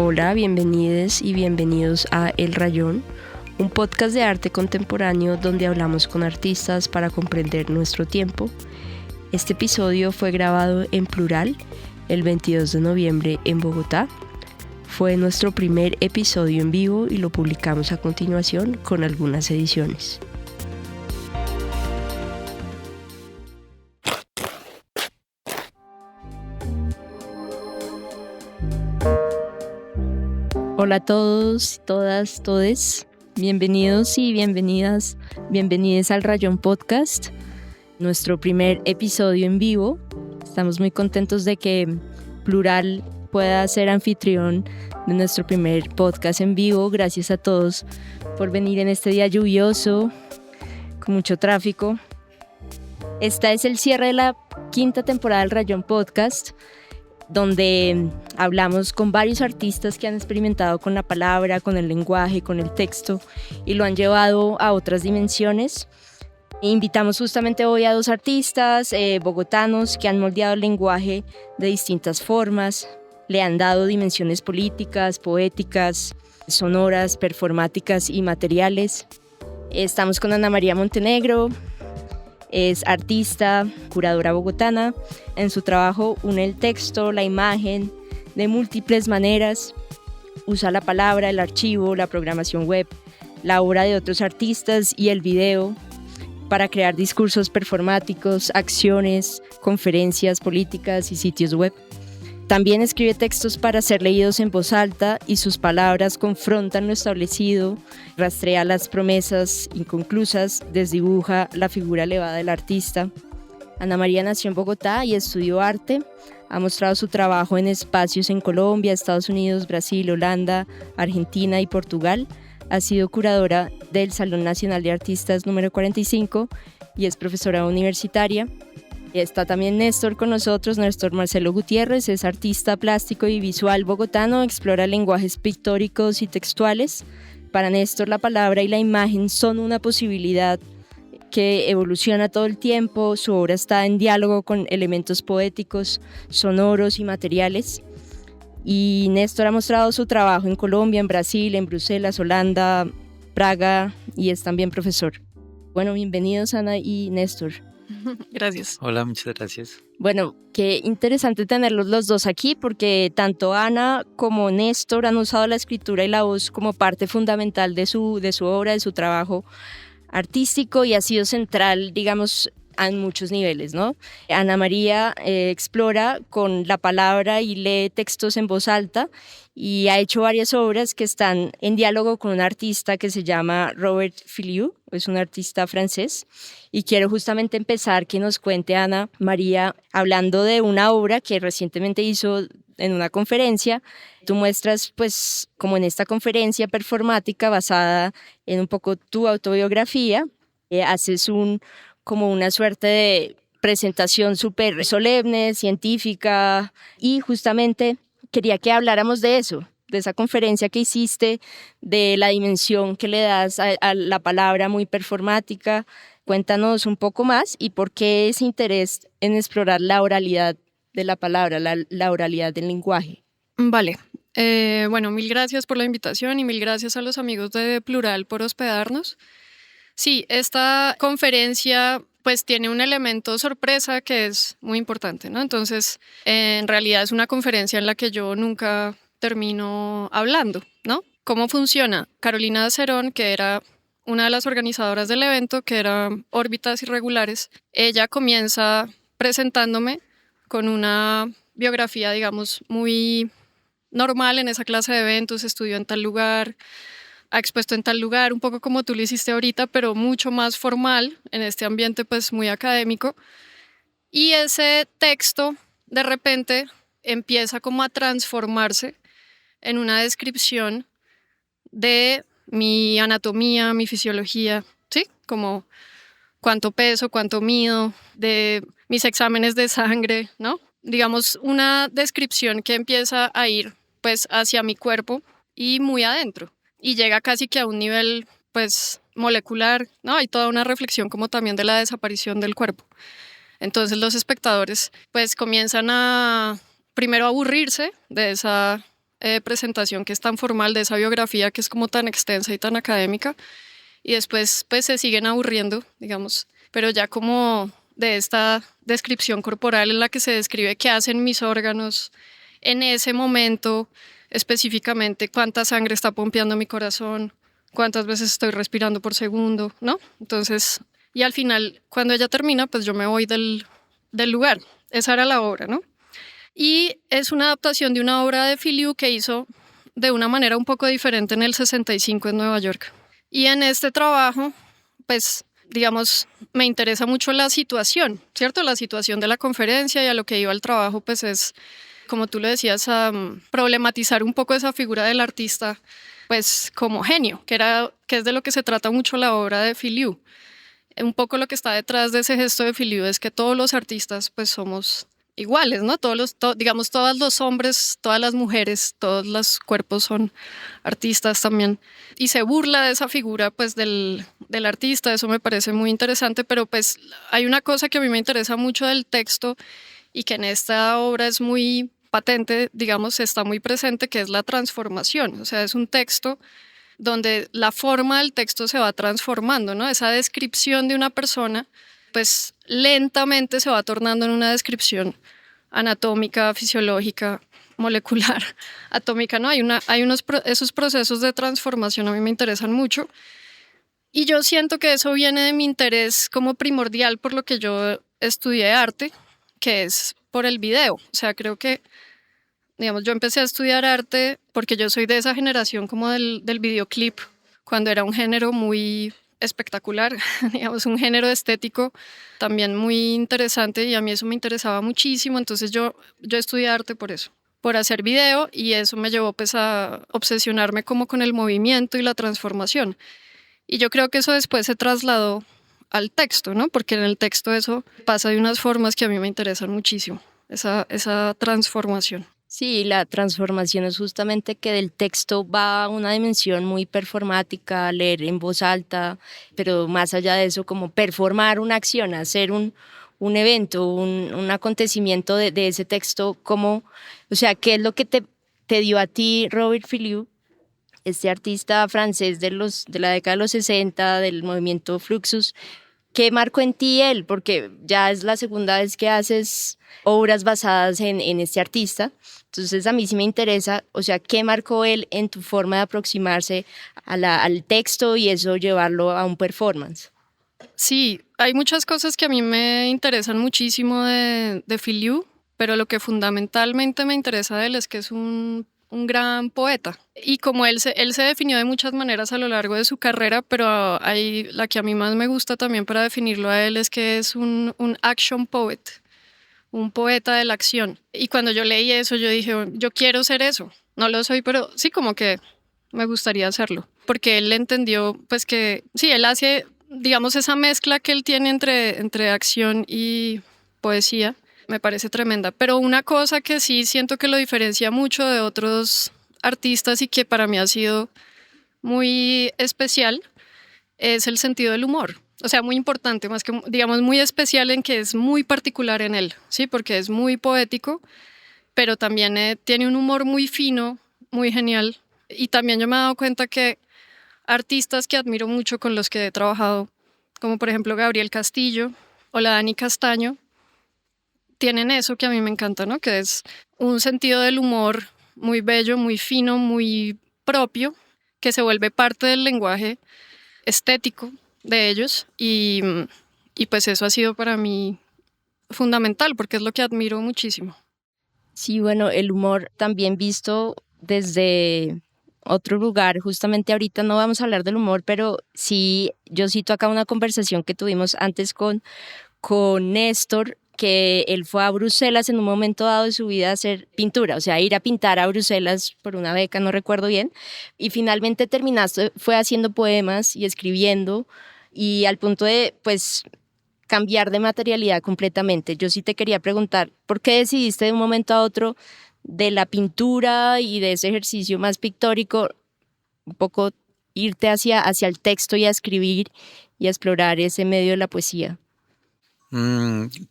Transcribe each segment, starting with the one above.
Hola, bienvenides y bienvenidos a El Rayón, un podcast de arte contemporáneo donde hablamos con artistas para comprender nuestro tiempo. Este episodio fue grabado en plural el 22 de noviembre en Bogotá. Fue nuestro primer episodio en vivo y lo publicamos a continuación con algunas ediciones. Hola a todos, todas, todes. Bienvenidos y bienvenidas al Rayón Podcast, nuestro primer episodio en vivo. Estamos muy contentos de que Plural pueda ser anfitrión de nuestro primer podcast en vivo. Gracias a todos por venir en este día lluvioso, con mucho tráfico. Esta es el cierre de la 5ª temporada del Rayón Podcast, donde hablamos con varios artistas que han experimentado con la palabra, con el lenguaje, con el texto y lo han llevado a otras dimensiones. Invitamos justamente hoy a 2 artistas bogotanos que han moldeado el lenguaje de distintas formas, le han dado dimensiones políticas, poéticas, sonoras, performáticas y materiales. Estamos con Ana María Montenegro. Es artista, curadora bogotana. En su trabajo une el texto, la imagen, de múltiples maneras. Usa la palabra, el archivo, la programación web, la obra de otros artistas y el video para crear discursos performáticos, acciones, conferencias políticas y sitios web. También escribe textos para ser leídos en voz alta y sus palabras confrontan lo establecido, rastrea las promesas inconclusas, desdibuja la figura elevada del artista. Ana María nació en Bogotá y estudió arte. Ha mostrado su trabajo en espacios en Colombia, Estados Unidos, Brasil, Holanda, Argentina y Portugal. Ha sido curadora del Salón Nacional de Artistas número 45 y es profesora universitaria. Está también Néstor con nosotros. Néstor Marcelo Gutiérrez es artista plástico y visual bogotano, explora lenguajes pictóricos y textuales. Para Néstor, la palabra y la imagen son una posibilidad que evoluciona todo el tiempo. Su obra está en diálogo con elementos poéticos, sonoros y materiales. Y Néstor ha mostrado su trabajo en Colombia, en Brasil, en Bruselas, Holanda, Praga y es también profesor. Bueno, bienvenidos Ana y Néstor. Gracias. Hola, muchas gracias. Bueno, qué interesante tenerlos los dos aquí porque tanto Ana como Néstor han usado la escritura y la voz como parte fundamental de su obra, de su trabajo artístico y ha sido central, digamos, en muchos niveles, ¿no? Ana María explora con la palabra y lee textos en voz alta y ha hecho varias obras que están en diálogo con un artista que se llama Robert Filliou, es un artista francés, y quiero justamente empezar que nos cuente Ana María hablando de una obra que recientemente hizo en una conferencia. Tú muestras, pues, como en esta conferencia performática basada en un poco tu autobiografía, haces como una suerte de presentación súper solemne, científica, y justamente quería que habláramos de eso, de esa conferencia que hiciste, de la dimensión que le das a la palabra muy performática. Cuéntanos un poco más y por qué ese interés en explorar la oralidad de la palabra, la oralidad del lenguaje. Vale. Bueno, mil gracias por la invitación y mil gracias a los amigos de Plural por hospedarnos. Sí, esta conferencia pues tiene un elemento sorpresa que es muy importante, ¿no? Entonces, en realidad es una conferencia en la que yo nunca termino hablando, ¿no? ¿Cómo funciona? Carolina Cerón, que era una de las organizadoras del evento, que era Órbitas Irregulares, ella comienza presentándome con una biografía, digamos, muy normal en esa clase de eventos, estudió en tal lugar, ha expuesto en tal lugar, un poco como tú lo hiciste ahorita, pero mucho más formal, en este ambiente pues muy académico. Y ese texto de repente empieza como a transformarse en una descripción de mi anatomía, mi fisiología, ¿sí? Como cuánto peso, cuánto mido, de mis exámenes de sangre, ¿no? Digamos, una descripción que empieza a ir pues hacia mi cuerpo y muy adentro. Y llega casi que a un nivel pues molecular, ¿no? Hay toda una reflexión como también de la desaparición del cuerpo. Entonces los espectadores pues comienzan a primero aburrirse de esa presentación que es tan formal, de esa biografía que es como tan extensa y tan académica, y después pues se siguen aburriendo, digamos, pero ya como de esta descripción corporal en la que se describe qué hacen mis órganos en ese momento, específicamente cuánta sangre está pompeando mi corazón, cuántas veces estoy respirando por segundo, ¿no? Entonces, y al final, cuando ella termina, pues yo me voy del lugar. Esa era la obra, ¿no? Y es una adaptación de una obra de Filiu que hizo de una manera un poco diferente en el 65 en Nueva York. Y en este trabajo, pues, digamos, me interesa mucho la situación, ¿cierto? La situación de la conferencia, y a lo que iba al trabajo, pues es, como tú lo decías, a problematizar un poco esa figura del artista, pues como genio, que es de lo que se trata mucho la obra de Filiu. Un poco lo que está detrás de ese gesto de Filiu es que todos los artistas pues somos iguales, ¿no? Digamos, todos los hombres, todas las mujeres, todos los cuerpos son artistas también. Y se burla de esa figura pues del artista, eso me parece muy interesante, pero pues hay una cosa que a mí me interesa mucho del texto y que en esta obra es muy patente, digamos, está muy presente, que es la transformación. O sea, es un texto donde la forma del texto se va transformando, ¿no? Esa descripción de una persona, pues lentamente se va tornando en una descripción anatómica, fisiológica, molecular, atómica, ¿no? Esos procesos de transformación a mí me interesan mucho. Y yo siento que eso viene de mi interés como primordial por lo que yo estudié arte, que es por el video. O sea, creo que, digamos, yo empecé a estudiar arte porque yo soy de esa generación como del videoclip, cuando era un género muy espectacular, digamos, un género estético también muy interesante, y a mí eso me interesaba muchísimo. Entonces yo estudié arte por eso, por hacer video, y eso me llevó pues a obsesionarme como con el movimiento y la transformación. Y yo creo que eso después se trasladó al texto, ¿no? Porque en el texto eso pasa de unas formas que a mí me interesan muchísimo, esa transformación. Sí, la transformación es justamente que del texto va a una dimensión muy performática, leer en voz alta, pero más allá de eso, como performar una acción, hacer un evento, un acontecimiento de ese texto, como, o sea, ¿qué es lo que te dio a ti Robert Filiu, este artista francés de la década de los 60, del movimiento Fluxus? ¿Qué marcó en ti él? Porque ya es la segunda vez que haces obras basadas en este artista. Entonces a mí sí me interesa, o sea, ¿qué marcó él en tu forma de aproximarse al texto y eso llevarlo a un performance? Sí, hay muchas cosas que a mí me interesan muchísimo de Filiu, pero lo que fundamentalmente me interesa de él es que es un gran poeta. Y como él se definió de muchas maneras a lo largo de su carrera, pero la que a mí más me gusta también para definirlo a él es que es un action poet, un poeta de la acción. Y cuando yo leí eso, yo dije, yo quiero ser eso. No lo soy, pero sí, como que me gustaría hacerlo. Porque él entendió, pues que, sí, él hace, digamos, esa mezcla que él tiene entre acción y poesía, me parece tremenda. Pero una cosa que sí siento que lo diferencia mucho de otros artistas y que para mí ha sido muy especial es el sentido del humor. O sea, muy importante, más que, digamos, muy especial en que es muy particular en él, ¿sí? Porque es muy poético, pero también tiene un humor muy fino, muy genial. Y también yo me he dado cuenta que artistas que admiro mucho, con los que he trabajado, como por ejemplo Gabriel Castillo o la Dani Castaño, tienen eso que a mí me encanta, ¿no? Que es un sentido del humor muy bello, muy fino, muy propio, que se vuelve parte del lenguaje estético de ellos, y pues eso ha sido para mí fundamental porque es lo que admiro muchísimo. Sí, bueno, el humor también visto desde otro lugar. Justamente ahorita no vamos a hablar del humor, pero sí, yo cito acá una conversación que tuvimos antes con Néstor, que él fue a Bruselas en un momento dado de su vida a hacer pintura, o sea, ir a pintar a Bruselas por una beca, no recuerdo bien, y finalmente terminaste, fue haciendo poemas y escribiendo, y al punto de, pues, cambiar de materialidad completamente. Yo sí te quería preguntar, ¿por qué decidiste de un momento a otro de la pintura y de ese ejercicio más pictórico, un poco irte hacia el texto y a escribir y a explorar ese medio de la poesía?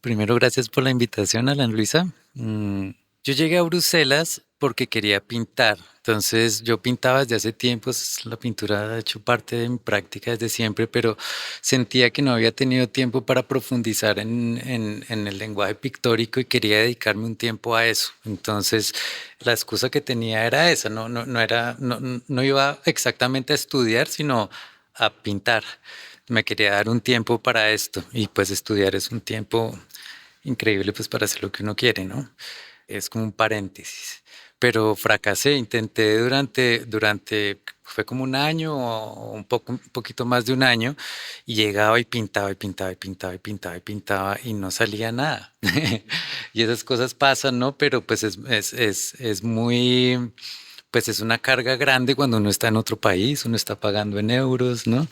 Primero, gracias por la invitación, Alan Luisa. Yo llegué a Bruselas porque quería pintar. Entonces yo pintaba desde hace tiempo, la pintura ha hecho parte de mi práctica desde siempre, pero sentía que no había tenido tiempo para profundizar en el lenguaje pictórico y quería dedicarme un tiempo a eso. Entonces la excusa que tenía era esa, no iba exactamente a estudiar, sino a pintar. Me quería dar un tiempo para esto y pues estudiar es un tiempo increíble pues para hacer lo que uno quiere, ¿no? Es como un paréntesis. Pero fracasé, intenté fue como un año o un poquito más de un año y llegaba y pintaba y pintaba y pintaba y pintaba y pintaba y no salía nada. Y esas cosas pasan, ¿no? Pero pues es muy, pues es una carga grande cuando uno está en otro país, uno está pagando en euros, ¿no?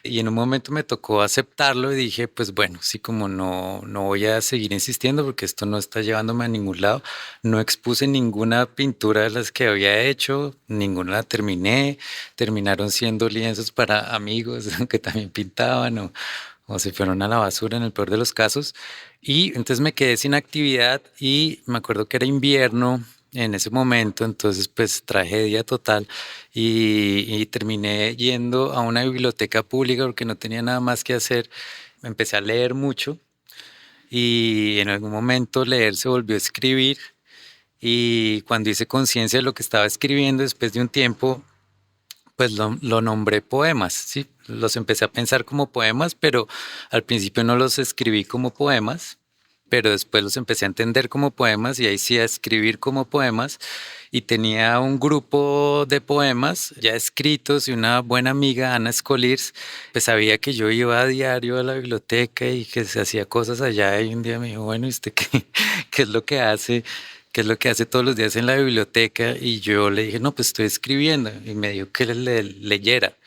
Y en un momento me tocó aceptarlo y dije, pues bueno, sí, como no voy a seguir insistiendo porque esto no está llevándome a ningún lado. No expuse ninguna pintura de las que había hecho, ninguna la terminé. Terminaron siendo lienzos para amigos que también pintaban o se fueron a la basura en el peor de los casos. Y entonces me quedé sin actividad y me acuerdo que era invierno en ese momento, entonces pues tragedia total y terminé yendo a una biblioteca pública porque no tenía nada más que hacer. Empecé a leer mucho y en algún momento leer se volvió a escribir y cuando hice conciencia de lo que estaba escribiendo después de un tiempo, pues lo nombré poemas, ¿sí? Los empecé a pensar como poemas, pero al principio no los escribí como poemas, pero después los empecé a entender como poemas y ahí sí a escribir como poemas y tenía un grupo de poemas ya escritos y una buena amiga, Ana Escolirs, pues sabía que yo iba a diario a la biblioteca y que se hacía cosas allá y un día me dijo, bueno, ¿y usted qué, qué es lo que hace? ¿Qué es lo que hace todos los días en la biblioteca? Y yo le dije, no, pues estoy escribiendo y me dijo que leyera.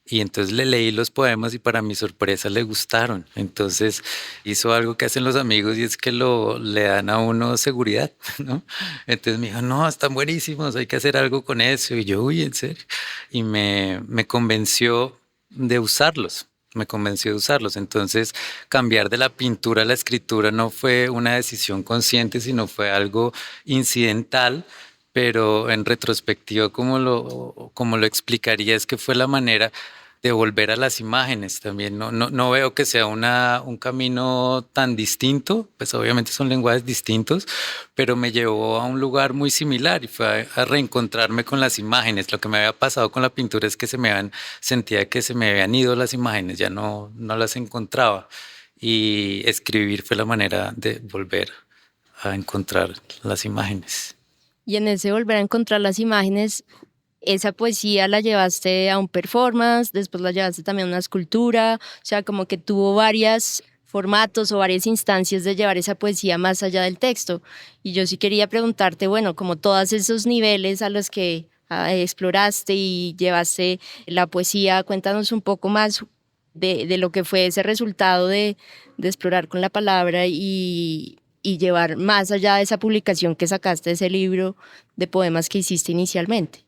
Y entonces le leí los poemas y para mi sorpresa le gustaron. Entonces hizo algo que hacen los amigos y es que le dan a uno seguridad, ¿no? Entonces me dijo, no, están buenísimos, hay que hacer algo con eso. Y yo, uy, en serio. Y me convenció de usarlos. Me convenció de usarlos. Entonces, cambiar de la pintura a la escritura no fue una decisión consciente, sino fue algo incidental, pero en retrospectiva, como lo explicaría, es que fue la manera de volver a las imágenes también. No veo que sea un camino tan distinto, pues obviamente son lenguajes distintos, pero me llevó a un lugar muy similar y fue a reencontrarme con las imágenes. Lo que me había pasado con la pintura es que sentía que se me habían ido las imágenes, ya no las encontraba. Y escribir fue la manera de volver a encontrar las imágenes. Y en ese volver a encontrar las imágenes, esa poesía la llevaste a un performance, después la llevaste también a una escultura, o sea, como que tuvo varios formatos o varias instancias de llevar esa poesía más allá del texto. Y yo sí quería preguntarte, bueno, como todos esos niveles a los que exploraste y llevaste la poesía, cuéntanos un poco más de lo que fue ese resultado de explorar con la palabra y llevar más allá de esa publicación que sacaste de ese libro de poemas que hiciste inicialmente.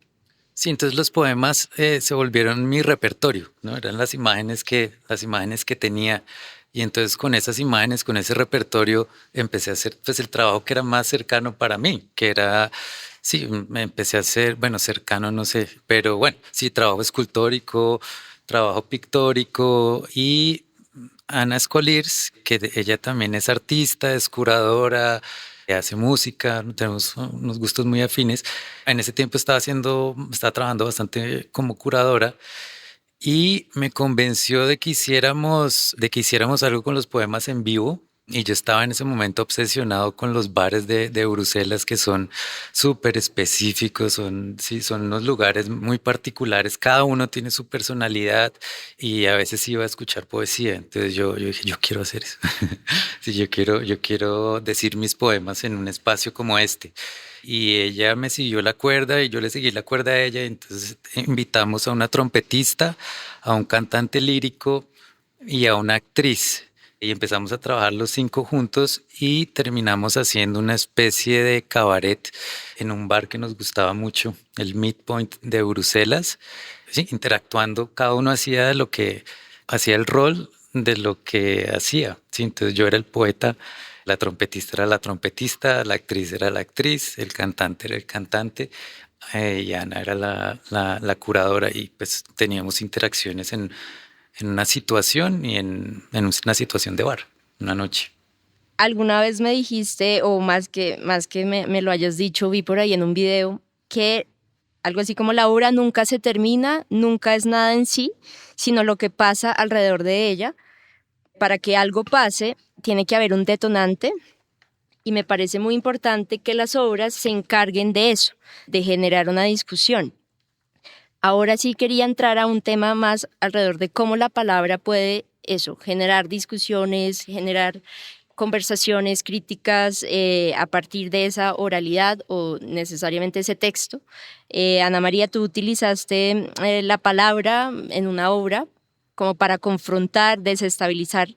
Sí, entonces los poemas se volvieron mi repertorio, ¿no? Eran las imágenes que tenía. Y entonces con esas imágenes, con ese repertorio, empecé a hacer pues el trabajo que era más cercano para mí, que era, sí, me empecé a hacer, bueno, cercano no sé, pero bueno, sí, trabajo escultórico, trabajo pictórico y Ana Escolirs, que ella también es artista, es curadora, hace música, tenemos unos gustos muy afines. En ese tiempo estaba trabajando bastante como curadora y me convenció de que hiciéramos algo con los poemas en vivo. Y yo estaba en ese momento obsesionado con los bares de Bruselas que son súper específicos, sí, son unos lugares muy particulares, cada uno tiene su personalidad y a veces iba a escuchar poesía. Entonces yo dije, yo quiero hacer eso. Sí, yo quiero decir mis poemas en un espacio como este. Y ella me siguió la cuerda y yo le seguí la cuerda a ella. Entonces invitamos a una trompetista, a un cantante lírico y a una actriz. Y empezamos a trabajar los 5 juntos y terminamos haciendo una especie de cabaret en un bar que nos gustaba mucho, el Midpoint de Bruselas. Sí, interactuando, cada uno hacía el rol de lo que hacía. Sí, entonces yo era el poeta, La trompetista era la trompetista, la actriz era la actriz, el cantante era el cantante, y Ana era la curadora, y pues teníamos interacciones en una situación y en una situación de bar, una noche. Alguna vez me dijiste, o más que me lo hayas dicho, vi por ahí en un video, que algo así como la obra nunca se termina, nunca es nada en sí, sino lo que pasa alrededor de ella. Para que algo pase, tiene que haber un detonante, y me parece muy importante que las obras se encarguen de eso, de generar una discusión. Ahora sí quería entrar a un tema más alrededor de cómo la palabra puede eso, generar discusiones, generar conversaciones críticas a partir de esa oralidad o necesariamente ese texto. Ana María, tú utilizaste la palabra en una obra como para confrontar, desestabilizar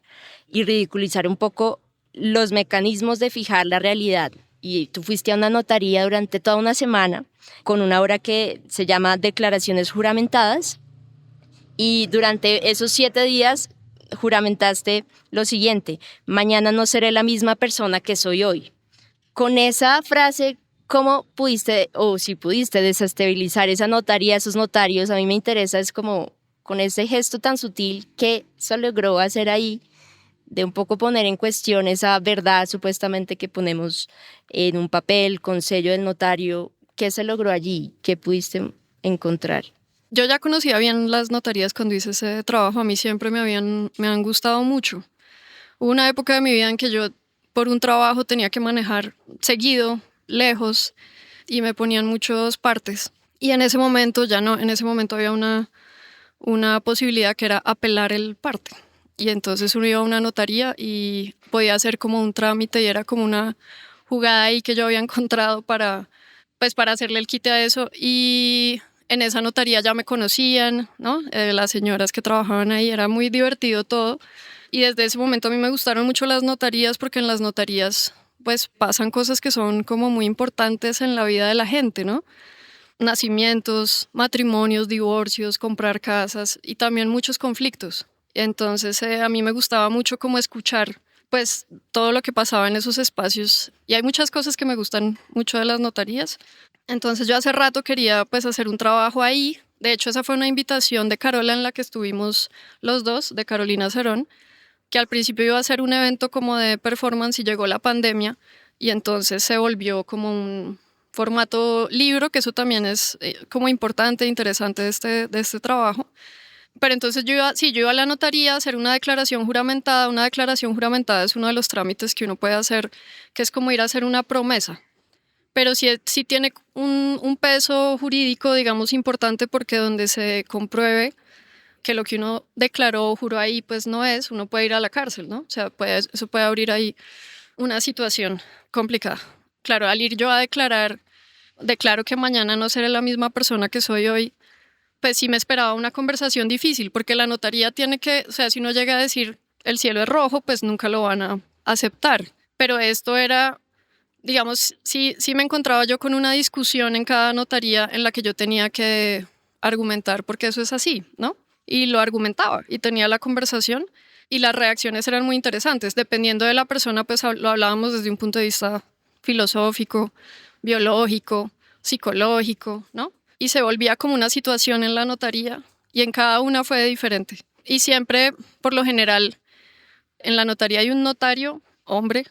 y ridiculizar un poco los mecanismos de fijar la realidad. Y tú fuiste a una notaría durante toda una semana con una obra que se llama Declaraciones Juramentadas, y durante esos 7 días juramentaste lo siguiente: mañana no seré la misma persona que soy hoy. Con esa frase, ¿cómo pudiste, o si pudiste, desestabilizar esa notaría, esos notarios? A mí me interesa, es como con ese gesto tan sutil que se logró hacer ahí, de un poco poner en cuestión esa verdad supuestamente que ponemos en un papel con sello del notario. ¿Qué se logró allí? ¿Qué pudiste encontrar? Yo ya conocía bien las notarías cuando hice ese trabajo, a mí siempre me han gustado mucho. Hubo una época de mi vida en que yo por un trabajo tenía que manejar seguido, lejos, y me ponían muchas partes. Y en ese momento ya no, en ese momento había una posibilidad que era apelar el parte. Y entonces uno iba a una notaría y podía hacer como un trámite, y era como una jugada ahí que yo había encontrado para hacerle el quite a eso. Y en esa notaría ya me conocían, ¿no? Las señoras que trabajaban ahí, era muy divertido todo. Y desde ese momento a mí me gustaron mucho las notarías, porque en las notarías pues pasan cosas que son como muy importantes en la vida de la gente, ¿no? Nacimientos, matrimonios, divorcios, comprar casas y también muchos conflictos. Entonces a mí me gustaba mucho como escuchar pues todo lo que pasaba en esos espacios, y hay muchas cosas que me gustan mucho de las notarías. Entonces yo hace rato quería pues hacer un trabajo ahí. De hecho, esa fue una invitación de Carola en la que estuvimos los dos, de Carolina Cerón, que al principio iba a ser un evento como de performance y llegó la pandemia, y entonces se volvió como un formato libro, que eso también es como importante e interesante de este trabajo. Pero entonces yo iba a la notaría a hacer una declaración juramentada. Una declaración juramentada es uno de los trámites que uno puede hacer, que es como ir a hacer una promesa. Pero sí tiene un peso jurídico, digamos, importante, porque donde se compruebe que lo que uno declaró o juró ahí pues no es, uno puede ir a la cárcel, ¿no? O sea, eso puede abrir ahí una situación complicada. Claro, al ir yo a declaro que mañana no seré la misma persona que soy hoy, pues sí me esperaba una conversación difícil, porque la notaría tiene que, o sea, si uno llega a decir el cielo es rojo, pues nunca lo van a aceptar. Pero esto era, digamos, sí me encontraba yo con una discusión en cada notaría en la que yo tenía que argumentar porque eso es así, ¿no? Y lo argumentaba y tenía la conversación, y las reacciones eran muy interesantes. Dependiendo de la persona, pues lo hablábamos desde un punto de vista filosófico, biológico, psicológico, ¿no? Y se volvía como una situación en la notaría, y en cada una fue diferente. Y siempre, por lo general, en la notaría hay un notario, hombre,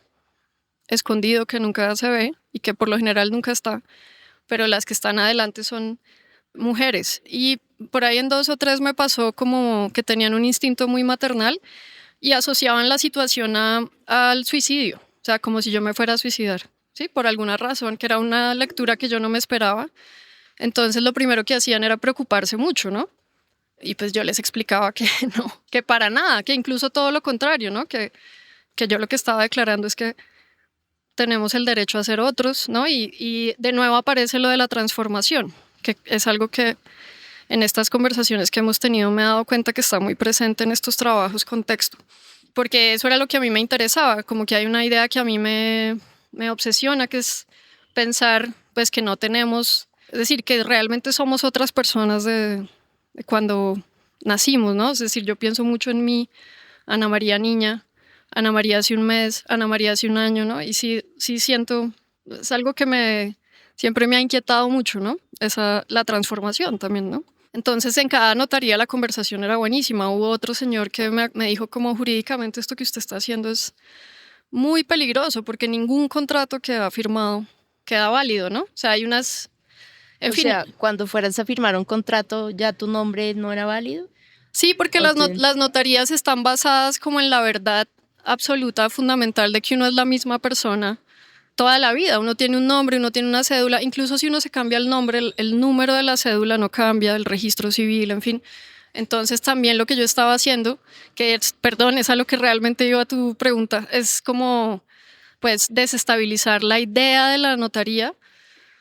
escondido, que nunca se ve y que por lo general nunca está, pero las que están adelante son mujeres. Y por ahí en 2 o 3 me pasó como que tenían un instinto muy maternal y asociaban la situación al suicidio, o sea, como si yo me fuera a suicidar, ¿sí? Por alguna razón, que era una lectura que yo no me esperaba. Entonces lo primero que hacían era preocuparse mucho, ¿no? Y pues yo les explicaba que no, que para nada, que incluso todo lo contrario, ¿no? Que yo lo que estaba declarando es que tenemos el derecho a ser otros, ¿no? Y de nuevo aparece lo de la transformación, que es algo que en estas conversaciones que hemos tenido me he dado cuenta que está muy presente en estos trabajos con texto, porque eso era lo que a mí me interesaba, como que hay una idea que a mí me obsesiona, que es pensar pues que no tenemos, es decir, que realmente somos otras personas de cuando nacimos, ¿no? Es decir, yo pienso mucho en mí, Ana María niña, Ana María hace un mes, Ana María hace un año, ¿no? Y sí siento, es algo que siempre me ha inquietado mucho, ¿no? La transformación también, ¿no? Entonces en cada notaría la conversación era buenísima. Hubo otro señor que me dijo como jurídicamente esto que usted está haciendo es muy peligroso porque ningún contrato que ha firmado queda válido, ¿no? O sea, hay unas... En fin, sea, cuando fueras a firmar un contrato, ¿ya tu nombre no era válido? sí, porque las notarías están basadas como en la verdad absoluta, fundamental de que uno es la misma persona toda la vida. Uno tiene un nombre, uno tiene una cédula, incluso si uno se cambia el nombre, el número de la cédula no cambia, el registro civil, en fin. Entonces también lo que yo estaba haciendo, perdón, es a lo que realmente iba a tu pregunta, es como pues desestabilizar la idea de la notaría,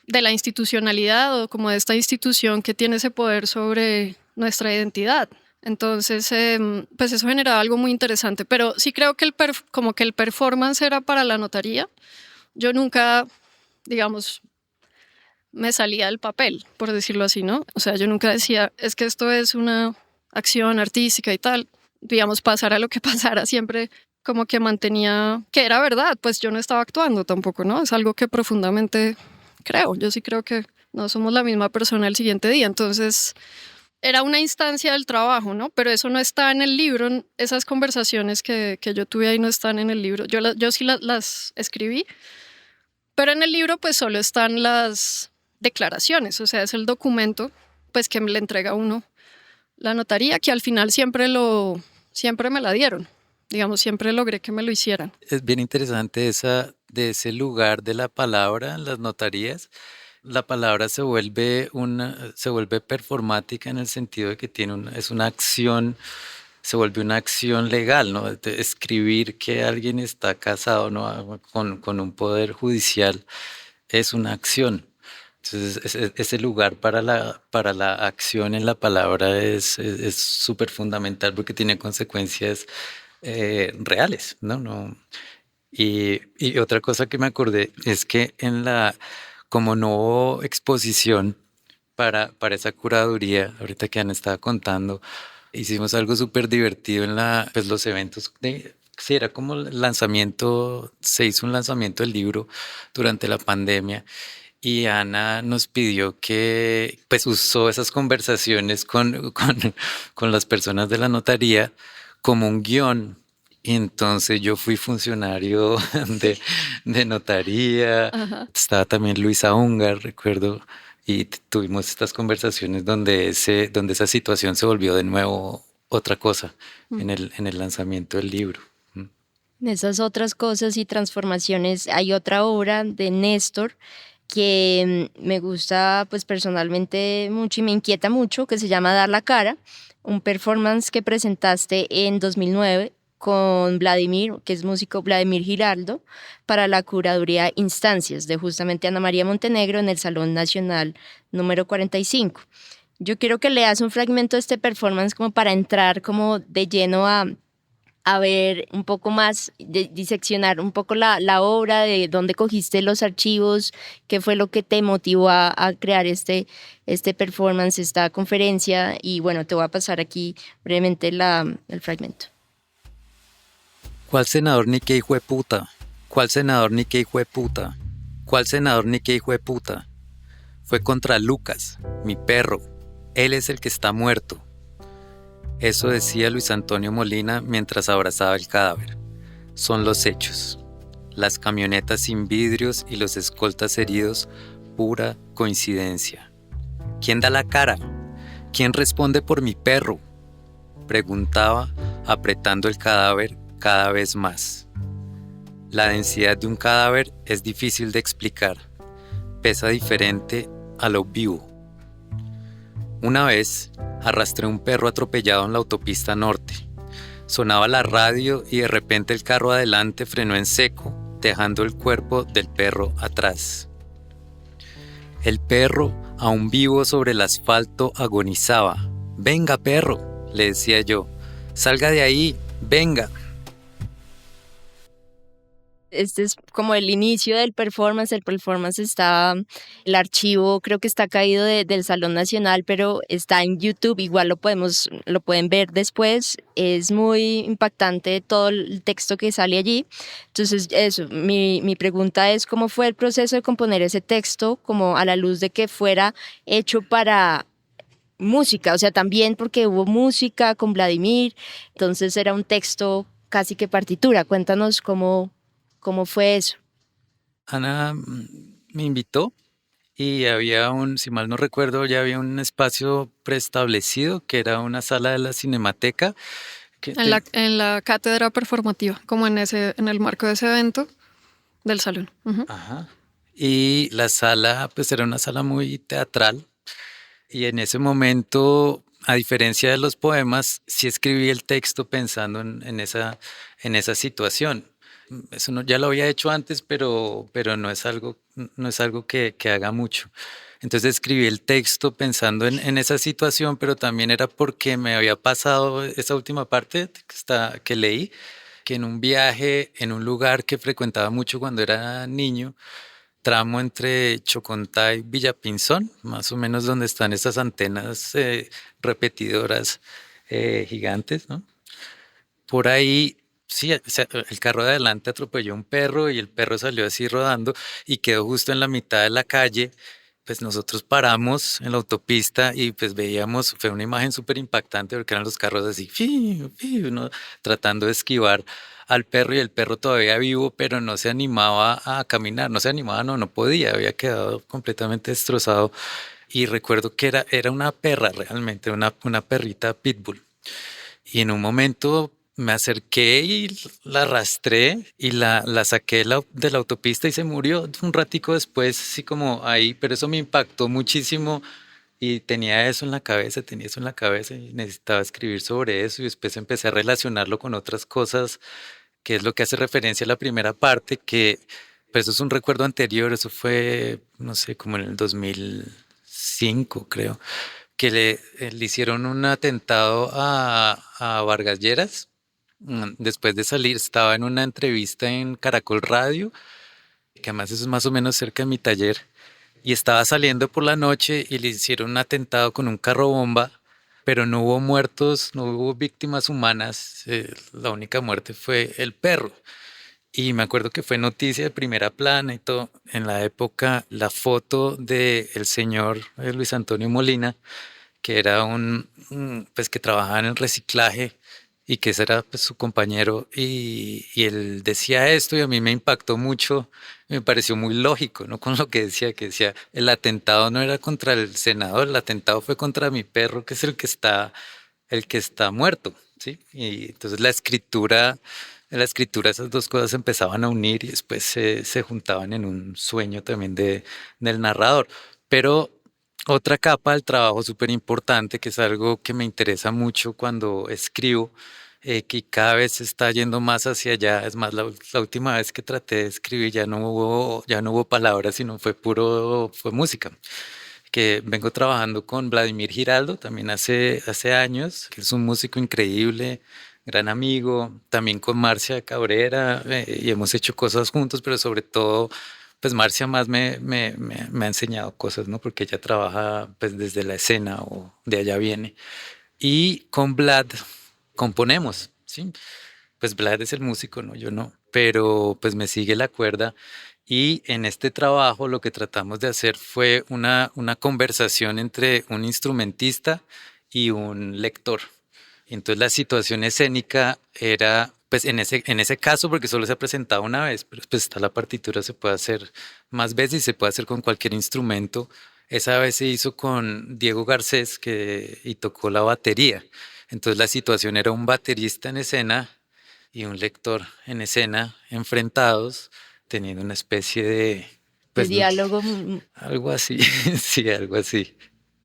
de la institucionalidad o como de esta institución que tiene ese poder sobre nuestra identidad. Entonces, pues eso generaba algo muy interesante, pero sí creo que como que el performance era para la notaría. Yo nunca, digamos, me salía del papel, por decirlo así, ¿no? O sea, yo nunca decía, es que esto es una acción artística y tal. Digamos, pasara lo que pasara, siempre como que mantenía que era verdad, pues yo no estaba actuando tampoco, ¿no? Es algo que profundamente creo. Yo sí creo que no somos la misma persona el siguiente día. Entonces, era una instancia del trabajo, ¿no? Pero eso no está en el libro, esas conversaciones que yo tuve ahí no están en el libro. Yo sí las escribí, pero en el libro pues solo están las declaraciones, o sea, es el documento pues que me le entrega a uno la notaría, que al final siempre me la dieron, digamos, siempre logré que me lo hicieran. Es bien interesante de ese lugar de la palabra en las notarías. La palabra se vuelve performática en el sentido de que es una acción, se vuelve una acción legal, ¿no? De escribir que alguien está casado, ¿no? con un poder judicial es una acción. Entonces, ese lugar para la acción en la palabra es súper fundamental porque tiene consecuencias reales, ¿no? Y otra cosa que me acordé es que como no hubo exposición para esa curaduría, ahorita que Ana estaba contando, hicimos algo súper divertido pues los eventos sí, era como se hizo un lanzamiento del libro durante la pandemia y Ana nos pidió que pues usó esas conversaciones con las personas de la notaría como un guión. Y entonces yo fui funcionario de notaría, Ajá. estaba también Luisa Ungar, recuerdo, y tuvimos estas conversaciones donde esa situación se volvió de nuevo otra cosa en el lanzamiento del libro. En esas otras cosas y transformaciones hay otra obra de Néstor que me gusta pues personalmente mucho y me inquieta mucho, que se llama Dar la cara, un performance que presentaste en 2009 con Vladimir, que es músico Vladimir Giraldo, para la curaduría Instancias de justamente Ana María Montenegro en el Salón Nacional número 45. Yo quiero que leas un fragmento de este performance como para entrar como de lleno a ver un poco más, diseccionar un poco la obra, de dónde cogiste los archivos, qué fue lo que te motivó a crear este performance, esta conferencia, y bueno, te voy a pasar aquí brevemente el fragmento. ¿Cuál senador ni qué hijo de puta? ¿Cuál senador ni qué hijo de puta? ¿Cuál senador ni qué hijo de puta? Fue contra Lucas, mi perro. Él es el que está muerto. Eso decía Luis Antonio Molina mientras abrazaba el cadáver. Son los hechos. Las camionetas sin vidrios y los escoltas heridos, pura coincidencia. ¿Quién da la cara? ¿Quién responde por mi perro? Preguntaba, apretando el cadáver cada vez más. La densidad de un cadáver es difícil de explicar. Pesa diferente a lo vivo. Una vez arrastré un perro atropellado en la autopista norte. Sonaba la radio y de repente el carro adelante frenó en seco, dejando el cuerpo del perro atrás. El perro, aún vivo sobre el asfalto, agonizaba. «Venga, perro», le decía yo, «salga de ahí, venga». Este es como el inicio del performance. El performance está, el archivo creo que está caído del Salón Nacional, pero está en YouTube. Igual lo pueden ver después. Es muy impactante todo el texto que sale allí. Entonces, eso, mi pregunta es cómo fue el proceso de componer ese texto, como a la luz de que fuera hecho para música, o sea, también porque hubo música con Vladimir, entonces era un texto casi que partitura. Cuéntanos cómo fue eso. Ana me invitó y había si mal no recuerdo, ya había un espacio preestablecido que era una sala de la Cinemateca. En la cátedra performativa, como en el marco de ese evento del salón. Ujú. Ajá. Y la sala, pues era una sala muy teatral. Y en ese momento, a diferencia de los poemas, sí escribí el texto pensando en esa situación. Eso ya lo había hecho antes, pero no es algo que haga mucho. Entonces escribí el texto pensando en esa situación, pero también era porque me había pasado esa última parte que leí, que en un viaje, en un lugar que frecuentaba mucho cuando era niño, tramo entre Chocontá y Villapinzón, más o menos donde están estas antenas repetidoras gigantes, ¿no? Por ahí, sí, o sea, el carro de adelante atropelló a un perro y el perro salió así rodando y quedó justo en la mitad de la calle. Pues nosotros paramos en la autopista y pues veíamos, fue una imagen súper impactante porque eran los carros así, fiu, fiu, ¿no? Tratando de esquivar al perro y el perro todavía vivo, pero no se animaba a caminar, no se animaba, no podía, había quedado completamente destrozado. Y recuerdo que era una perra realmente, una perrita pitbull. Y en un momento me acerqué y la arrastré y la saqué de la autopista y se murió un ratico después, así como ahí, pero eso me impactó muchísimo y tenía eso en la cabeza y necesitaba escribir sobre eso y después empecé a relacionarlo con otras cosas, que es lo que hace referencia a la primera parte, que pues eso es un recuerdo anterior, eso fue, no sé, como en el 2005, creo que le hicieron un atentado a Vargas Lleras. Después de salir, estaba en una entrevista en Caracol Radio, que además eso es más o menos cerca de mi taller, y estaba saliendo por la noche y le hicieron un atentado con un carro bomba, pero no hubo muertos, no hubo víctimas humanas, la única muerte fue el perro. Y me acuerdo que fue noticia de primera plana y todo. En la época, la foto de el señor Luis Antonio Molina, que era pues que trabajaba en el reciclaje y que ese era pues su compañero y él decía esto y a mí me impactó mucho, me pareció muy lógico, ¿no? Con lo que decía, el atentado no era contra el senador, el atentado fue contra mi perro, que es el que está muerto, ¿sí? Y entonces en la escritura esas dos cosas se empezaban a unir y después se juntaban en un sueño también del narrador. Pero otra capa del trabajo súper importante, que es algo que me interesa mucho cuando escribo, que cada vez se está yendo más hacia allá. Es más, la última vez que traté de escribir ya no hubo palabras, sino fue música. Que vengo trabajando con Vladimir Giraldo también hace años, que es un músico increíble, gran amigo, también con Marcia Cabrera, y hemos hecho cosas juntos, pero sobre todo pues Marcia más me ha enseñado cosas, ¿no? Porque ella trabaja pues desde la escena o de allá viene. Y con Vlad componemos, ¿sí? Pues Vlad es el músico, ¿no? Yo no, pero pues me sigue la cuerda. Y en este trabajo lo que tratamos de hacer fue una conversación entre un instrumentista y un lector. Entonces la situación escénica era, pues en ese caso, porque solo se ha presentado una vez, pero pues está la partitura, se puede hacer más veces y se puede hacer con cualquier instrumento. Esa vez se hizo con Diego Garcés y tocó la batería. Entonces la situación era un baterista en escena y un lector en escena enfrentados, teniendo una especie de, De pues diálogo. algo así, sí, algo así.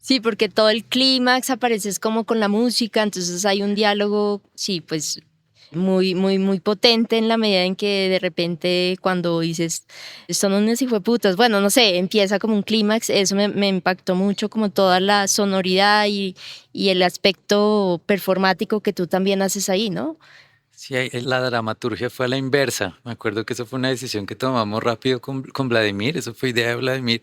Sí, porque todo el clímax aparece es como con la música, entonces hay un diálogo, sí, pues muy, muy, muy potente en la medida en que de repente cuando dices, son unos hijueputas, bueno, no sé, empieza como un clímax, eso me impactó mucho, como toda la sonoridad y el aspecto performático que tú también haces ahí, ¿no? Sí, la dramaturgia fue a la inversa. Me acuerdo que eso fue una decisión que tomamos rápido con Vladimir, eso fue idea de Vladimir,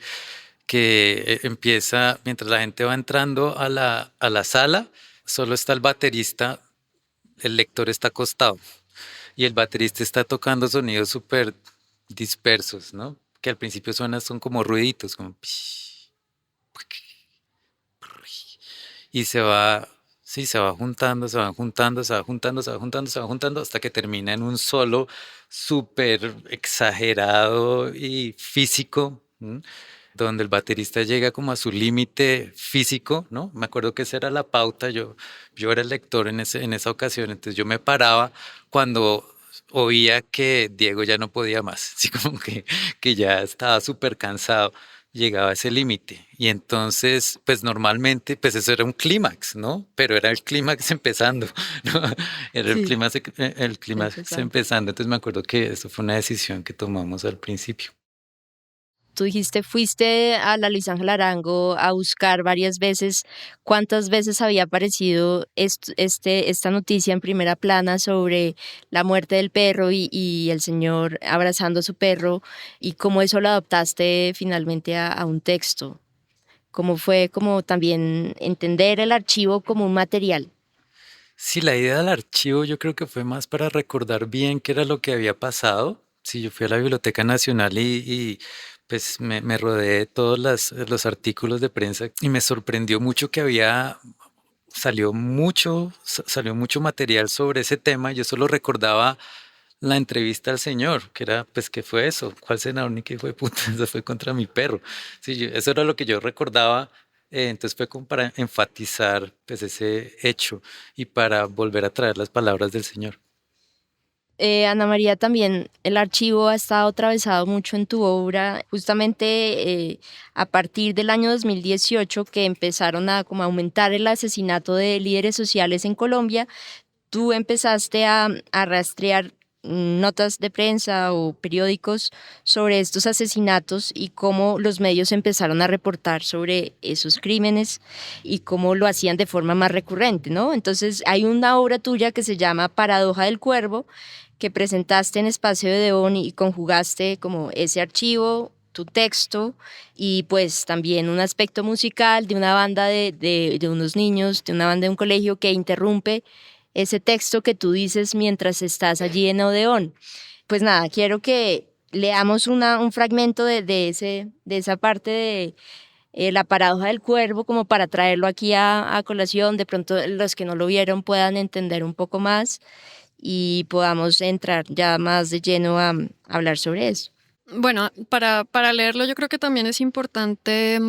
que empieza, mientras la gente va entrando a la sala, solo está el baterista, el lector está acostado y el baterista está tocando sonidos súper dispersos, ¿no? Que al principio son como ruiditos, como... Y se va, sí, se va juntando, se va juntando, se va juntando, se va juntando, se va juntando, hasta que termina en un solo súper exagerado y físico, ¿m? Donde el baterista llega como a su límite físico, ¿no? Me acuerdo que esa era la pauta, yo era el lector en esa ocasión, entonces yo me paraba cuando oía que Diego ya no podía más, así como que ya estaba súper cansado, llegaba a ese límite. Y entonces, pues normalmente, pues eso era un clímax, ¿no? Pero era el clímax empezando, ¿no? Era Sí, el clímax empezando. empezando. Entonces me acuerdo que eso fue una decisión que tomamos al principio. Tú dijiste, fuiste a la Luis Ángel Arango a buscar varias veces cuántas veces había aparecido esta noticia en primera plana sobre la muerte del perro y el señor abrazando a su perro y cómo eso lo adaptaste finalmente a un texto. Cómo fue como también entender el archivo como un material. Sí, la idea del archivo yo creo que fue más para recordar bien qué era lo que había pasado. Sí, yo fui a la Biblioteca Nacional pues me rodeé de todos los artículos de prensa y me sorprendió mucho que salió mucho material sobre ese tema. Yo solo recordaba la entrevista al señor, que era, pues, ¿qué fue eso? ¿Cuál senador ni qué fue puta? Eso fue contra mi perro. Sí, eso era lo que yo recordaba. Entonces fue como para enfatizar, pues, ese hecho y para volver a traer las palabras del señor. Ana María, también el archivo ha estado atravesado mucho en tu obra, justamente a partir del año 2018 que empezaron a como aumentar el asesinato de líderes sociales en Colombia. Tú empezaste a rastrear notas de prensa o periódicos sobre estos asesinatos y cómo los medios empezaron a reportar sobre esos crímenes y cómo lo hacían de forma más recurrente, ¿no? Entonces hay una obra tuya que se llama Paradoja del Cuervo, que presentaste en Espacio de Odeón y conjugaste como ese archivo, tu texto y pues también un aspecto musical de una banda de unos niños, de una banda de un colegio que interrumpe ese texto que tú dices mientras estás allí en Odeón. Pues nada, quiero que leamos un fragmento de esa parte de la paradoja del cuervo como para traerlo aquí a colación, de pronto los que no lo vieron puedan entender un poco más y podamos entrar ya más de lleno a hablar sobre eso. Bueno, para leerlo yo creo que también es importante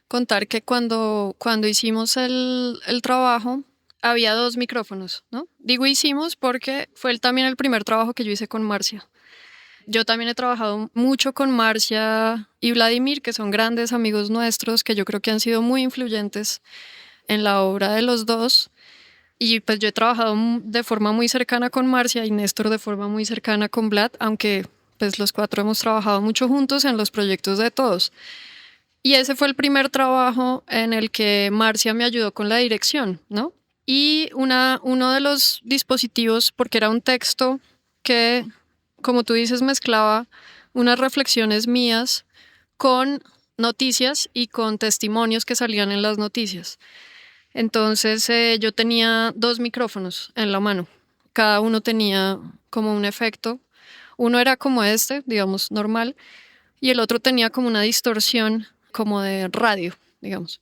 contar que cuando hicimos el trabajo había dos micrófonos, ¿no? Digo hicimos porque fue también el primer trabajo que yo hice con Marcia. Yo también he trabajado mucho con Marcia y Vladimir, que son grandes amigos nuestros, que yo creo que han sido muy influyentes en la obra de los dos. Y pues yo he trabajado de forma muy cercana con Marcia y Néstor de forma muy cercana con Vlad, aunque pues los cuatro hemos trabajado mucho juntos en los proyectos de todos. Y ese fue el primer trabajo en el que Marcia me ayudó con la dirección, ¿no? Y uno de los dispositivos, porque era un texto que, como tú dices, mezclaba unas reflexiones mías con noticias y con testimonios que salían en las noticias. Entonces yo tenía dos micrófonos en la mano. Cada uno tenía como un efecto. Uno era como este, digamos, normal, y el otro tenía como una distorsión como de radio, digamos.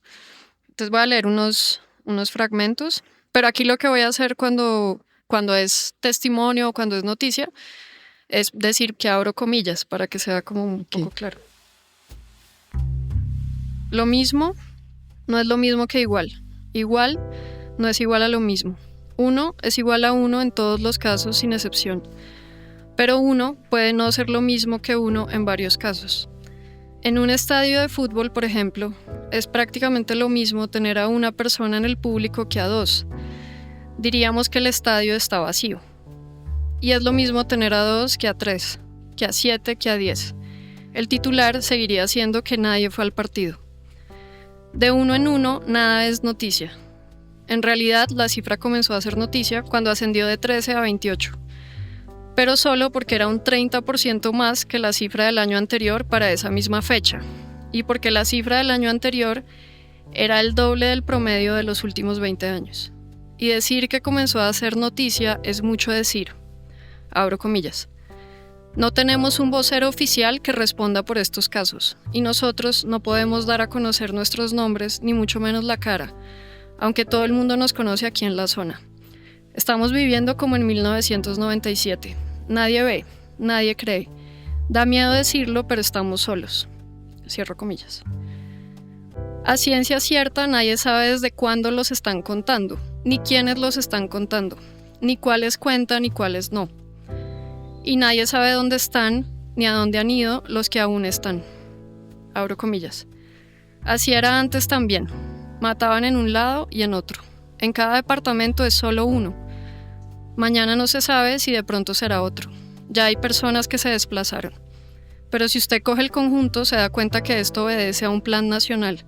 Entonces voy a leer unos fragmentos, pero aquí lo que voy a hacer cuando es testimonio o cuando es noticia es decir que abro comillas para que sea como un poco claro. Lo mismo no es lo mismo que igual. Igual no es igual a lo mismo. Uno es igual a uno en todos los casos sin excepción. Pero uno puede no ser lo mismo que uno en varios casos. En un estadio de fútbol, por ejemplo, es prácticamente lo mismo tener a una persona en el público que a dos. Diríamos que el estadio está vacío. Y es lo mismo tener a dos que a tres, que a 7, que a 10. El titular seguiría siendo que nadie fue al partido. De uno en uno, nada es noticia. En realidad, la cifra comenzó a ser noticia cuando ascendió de 13 a 28, pero solo porque era un 30% más que la cifra del año anterior para esa misma fecha, y porque la cifra del año anterior era el doble del promedio de los últimos 20 años. Y decir que comenzó a ser noticia es mucho decir. Abro comillas. No tenemos un vocero oficial que responda por estos casos, y nosotros no podemos dar a conocer nuestros nombres, ni mucho menos la cara, aunque todo el mundo nos conoce aquí en la zona. Estamos viviendo como en 1997. Nadie ve, nadie cree. Da miedo decirlo, pero estamos solos. Cierro comillas. A ciencia cierta, nadie sabe desde cuándo los están contando, ni quiénes los están contando, ni cuáles cuentan y cuáles no. Y nadie sabe dónde están, ni a dónde han ido los que aún están. Abro comillas. Así era antes también. Mataban en un lado y en otro. En cada departamento es solo uno. Mañana no se sabe si de pronto será otro. Ya hay personas que se desplazaron. Pero si usted coge el conjunto, se da cuenta que esto obedece a un plan nacional,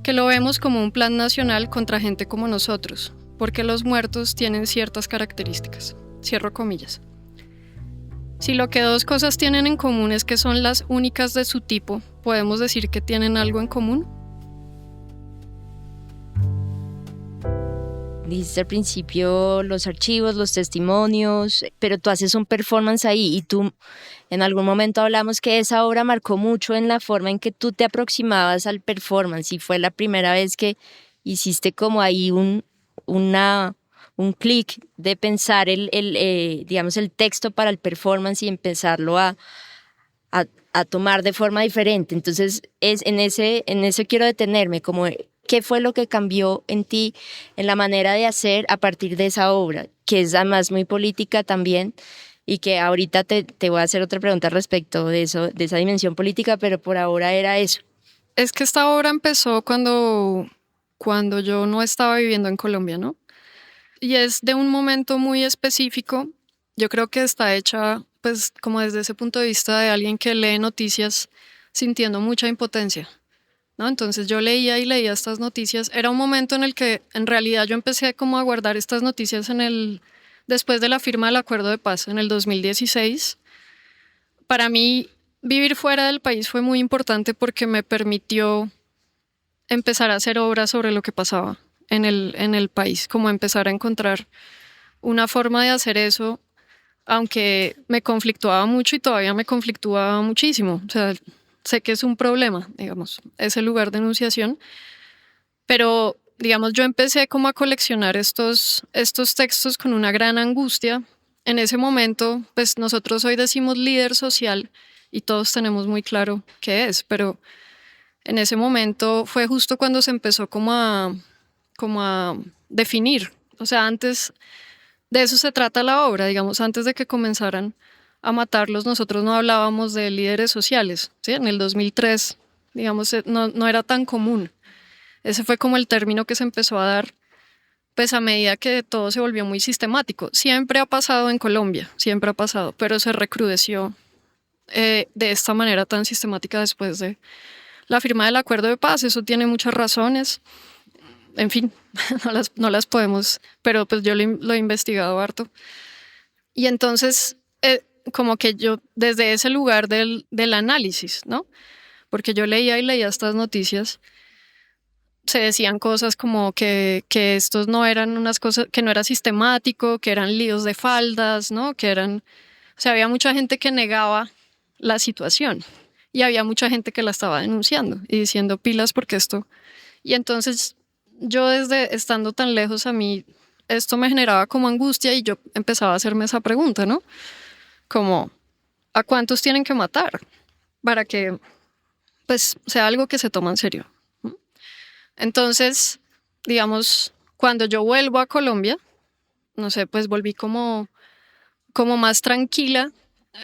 que lo vemos como un plan nacional contra gente como nosotros, porque los muertos tienen ciertas características. Cierro comillas. Si lo que dos cosas tienen en común es que son las únicas de su tipo, ¿podemos decir que tienen algo en común? Dijiste al principio los archivos, los testimonios, pero tú haces un performance ahí y tú en algún momento hablamos que esa obra marcó mucho en la forma en que tú te aproximabas al performance y fue la primera vez que hiciste como ahí un clic de pensar digamos, el texto para el performance y empezarlo a tomar de forma diferente. Entonces en eso quiero detenerme, como ¿qué fue lo que cambió en ti, en la manera de hacer a partir de esa obra? Que es además muy política también, y que ahorita te voy a hacer otra pregunta respecto de eso, de esa dimensión política, pero por ahora era eso. Es que esta obra empezó cuando yo no estaba viviendo en Colombia, ¿no? Y es de un momento muy específico. Yo creo que está hecha, pues, como desde ese punto de vista de alguien que lee noticias sintiendo mucha impotencia, ¿no? Entonces yo leía y leía estas noticias. Era un momento en el que en realidad yo empecé como a guardar estas noticias después de la firma del Acuerdo de Paz en el 2016. Para mí vivir fuera del país fue muy importante porque me permitió empezar a hacer obras sobre lo que pasaba en el país, como empezar a encontrar una forma de hacer eso, aunque me conflictuaba mucho y todavía me conflictúa muchísimo. O sea, sé que es un problema, digamos, ese lugar de enunciación, pero, digamos, yo empecé como a coleccionar estos textos con una gran angustia. En ese momento, pues nosotros hoy decimos líder social y todos tenemos muy claro qué es, pero en ese momento fue justo cuando se empezó como a definir. O sea, antes de eso se trata la obra, digamos, antes de que comenzaran a matarlos, nosotros no hablábamos de líderes sociales, ¿sí? En el 2003, digamos, no era tan común. Ese fue como el término que se empezó a dar, pues a medida que todo se volvió muy sistemático. Siempre ha pasado en Colombia, siempre ha pasado, pero se recrudeció de esta manera tan sistemática después de la firma del Acuerdo de Paz. Eso tiene muchas razones. En fin, no las podemos, pero pues yo lo he investigado harto. Y entonces, como que yo, desde ese lugar del análisis, ¿no? Porque yo leía estas noticias, se decían cosas como que estos no eran unas cosas, que no era sistemático, que eran líos de faldas, ¿no? O sea, había mucha gente que negaba la situación y había mucha gente que la estaba denunciando y diciendo pilas porque esto. Y entonces yo desde estando tan lejos, a mí esto me generaba como angustia y yo empezaba a hacerme esa pregunta, ¿no? Como, ¿a cuántos tienen que matar para que pues sea algo que se toma en serio? Entonces, digamos, cuando yo vuelvo a Colombia, no sé, pues volví como más tranquila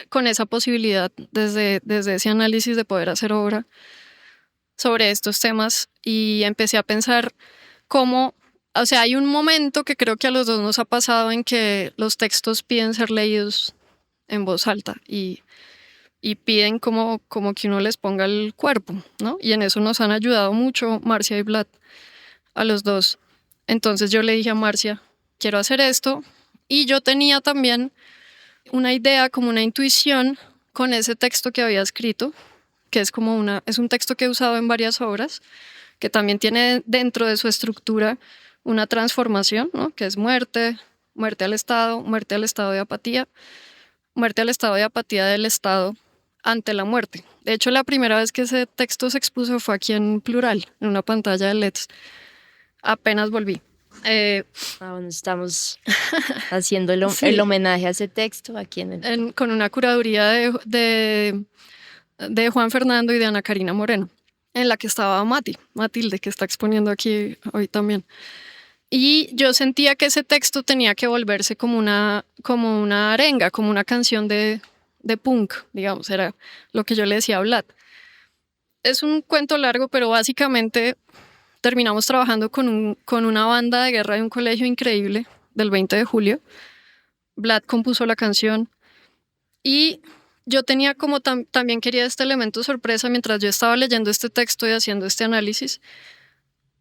con esa posibilidad desde ese análisis de poder hacer obra sobre estos temas y empecé a pensar cómo, o sea, hay un momento que creo que a los dos nos ha pasado en que los textos piden ser leídos en voz alta y piden como que uno les ponga el cuerpo, ¿no? Y en eso nos han ayudado mucho Marcia y Vlad, a los dos. Entonces yo le dije a Marcia, quiero hacer esto. Y yo tenía también una idea, como una intuición con ese texto que había escrito, que es es un texto que he usado en varias obras, que también tiene dentro de su estructura una transformación, ¿no? Que es muerte, muerte al estado de apatía, muerte al estado de apatía del Estado ante la muerte. De hecho, la primera vez que ese texto se expuso fue aquí en Plural, en una pantalla de LEDs. Apenas volví. Bueno, estamos haciendo Sí. el homenaje a ese texto aquí con una curaduría de Juan Fernando y de Ana Karina Moreno, en la que estaba Matilde, que está exponiendo aquí hoy también. Y yo sentía que ese texto tenía que volverse como una arenga, como una canción de punk, digamos, era lo que yo le decía a Vlad. Es un cuento largo, pero básicamente terminamos trabajando con una banda de guerra de un colegio increíble del 20 de julio. Vlad compuso la canción y yo tenía como también quería este elemento sorpresa mientras yo estaba leyendo este texto y haciendo este análisis.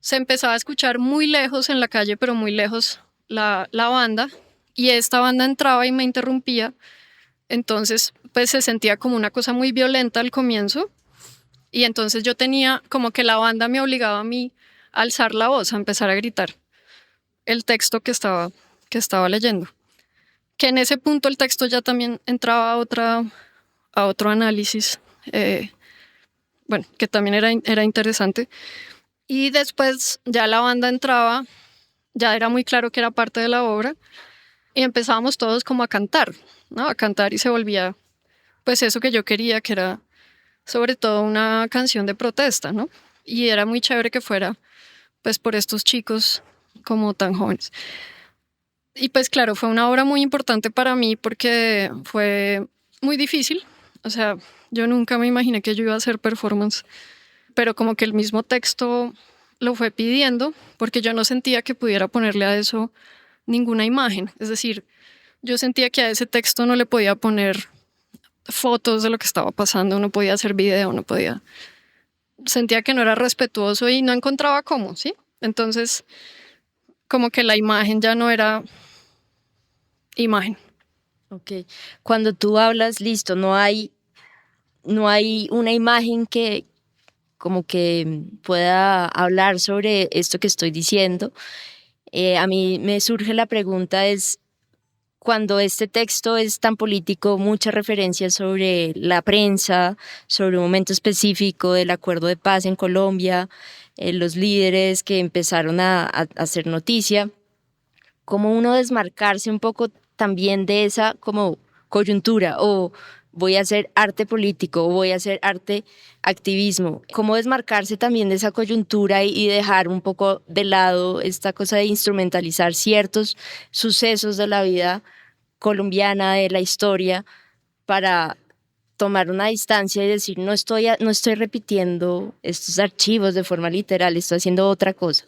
Se empezaba a escuchar muy lejos en la calle, pero muy lejos la banda, y esta banda entraba y me interrumpía. Entonces, pues se sentía como una cosa muy violenta al comienzo, y entonces yo tenía como que la banda me obligaba a mí a alzar la voz, a empezar a gritar el texto que estaba leyendo. Que en ese punto el texto ya también entraba a otro análisis, bueno, que también era interesante. Y después ya la banda entraba, ya era muy claro que era parte de la obra, y empezábamos todos como a cantar, ¿no? A cantar, y se volvía pues eso que yo quería, que era sobre todo una canción de protesta, ¿no? Y era muy chévere que fuera pues por estos chicos como tan jóvenes. Y pues claro, fue una obra muy importante para mí porque fue muy difícil. O sea, yo nunca me imaginé que yo iba a hacer performance, pero como que el mismo texto lo fue pidiendo porque yo no sentía que pudiera ponerle a eso ninguna imagen. Es decir, yo sentía que a ese texto no le podía poner fotos de lo que estaba pasando, no podía hacer video, no podía. Sentía que no era respetuoso y no encontraba cómo, ¿sí? Entonces, como que la imagen ya no era imagen. Ok. Cuando tú hablas, listo, no hay una imagen que como que pueda hablar sobre esto que estoy diciendo. A mí me surge la pregunta es, cuando este texto es tan político, muchas referencias sobre la prensa, sobre un momento específico del acuerdo de paz en Colombia, los líderes que empezaron a hacer noticia, ¿cómo uno desmarcarse un poco también de esa como coyuntura? O voy a hacer arte político, o voy a hacer arte activismo. ¿Cómo desmarcarse también de esa coyuntura y dejar un poco de lado esta cosa de instrumentalizar ciertos sucesos de la vida colombiana, de la historia, para tomar una distancia y decir, no estoy repitiendo estos archivos de forma literal, estoy haciendo otra cosa?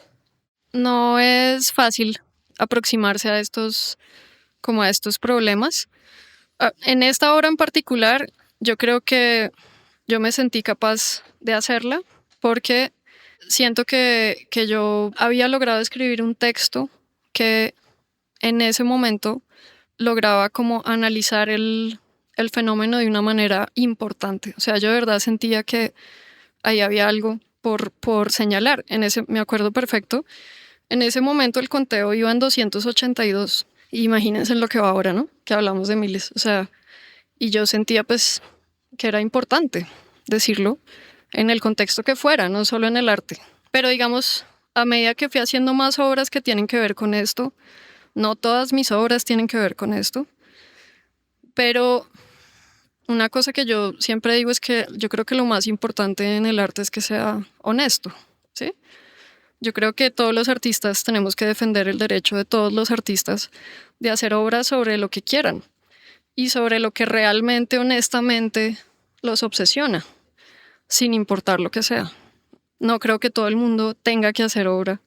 No es fácil aproximarse a estos problemas. En esta obra en particular, yo creo que yo me sentí capaz de hacerla porque siento que yo había logrado escribir un texto que en ese momento lograba como analizar el fenómeno de una manera importante. O sea, yo de verdad sentía que ahí había algo por señalar. Me acuerdo perfecto. En ese momento el conteo iba en 282. Imagínense lo que va ahora, ¿no? Que hablamos de miles. O sea, y yo sentía pues que era importante decirlo en el contexto que fuera, no solo en el arte. Pero digamos, a medida que fui haciendo más obras que tienen que ver con esto, no todas mis obras tienen que ver con esto, pero una cosa que yo siempre digo es que yo creo que lo más importante en el arte es que sea honesto, ¿sí? Yo creo que todos los artistas tenemos que defender el derecho de todos los artistas de hacer obras sobre lo que quieran y sobre lo que realmente, honestamente, los obsesiona, sin importar lo que sea. No creo que todo el mundo tenga que hacer obra,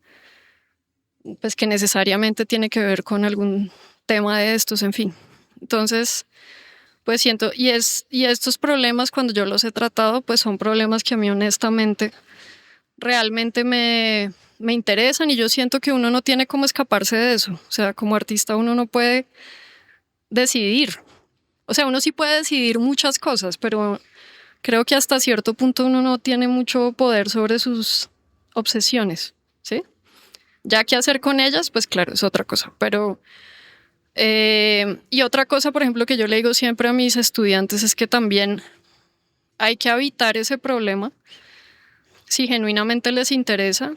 pues que necesariamente tiene que ver con algún tema de estos, en fin. Entonces, pues siento, y estos problemas cuando yo los he tratado, pues son problemas que a mí honestamente realmente me interesan y yo siento que uno no tiene cómo escaparse de eso. O sea, como artista uno no puede decidir. O sea, uno sí puede decidir muchas cosas, pero creo que hasta cierto punto uno no tiene mucho poder sobre sus obsesiones, ¿sí? Ya qué hacer con ellas, pues claro, es otra cosa. Pero, y otra cosa, por ejemplo, que yo le digo siempre a mis estudiantes es que también hay que evitar ese problema. Si genuinamente les interesa,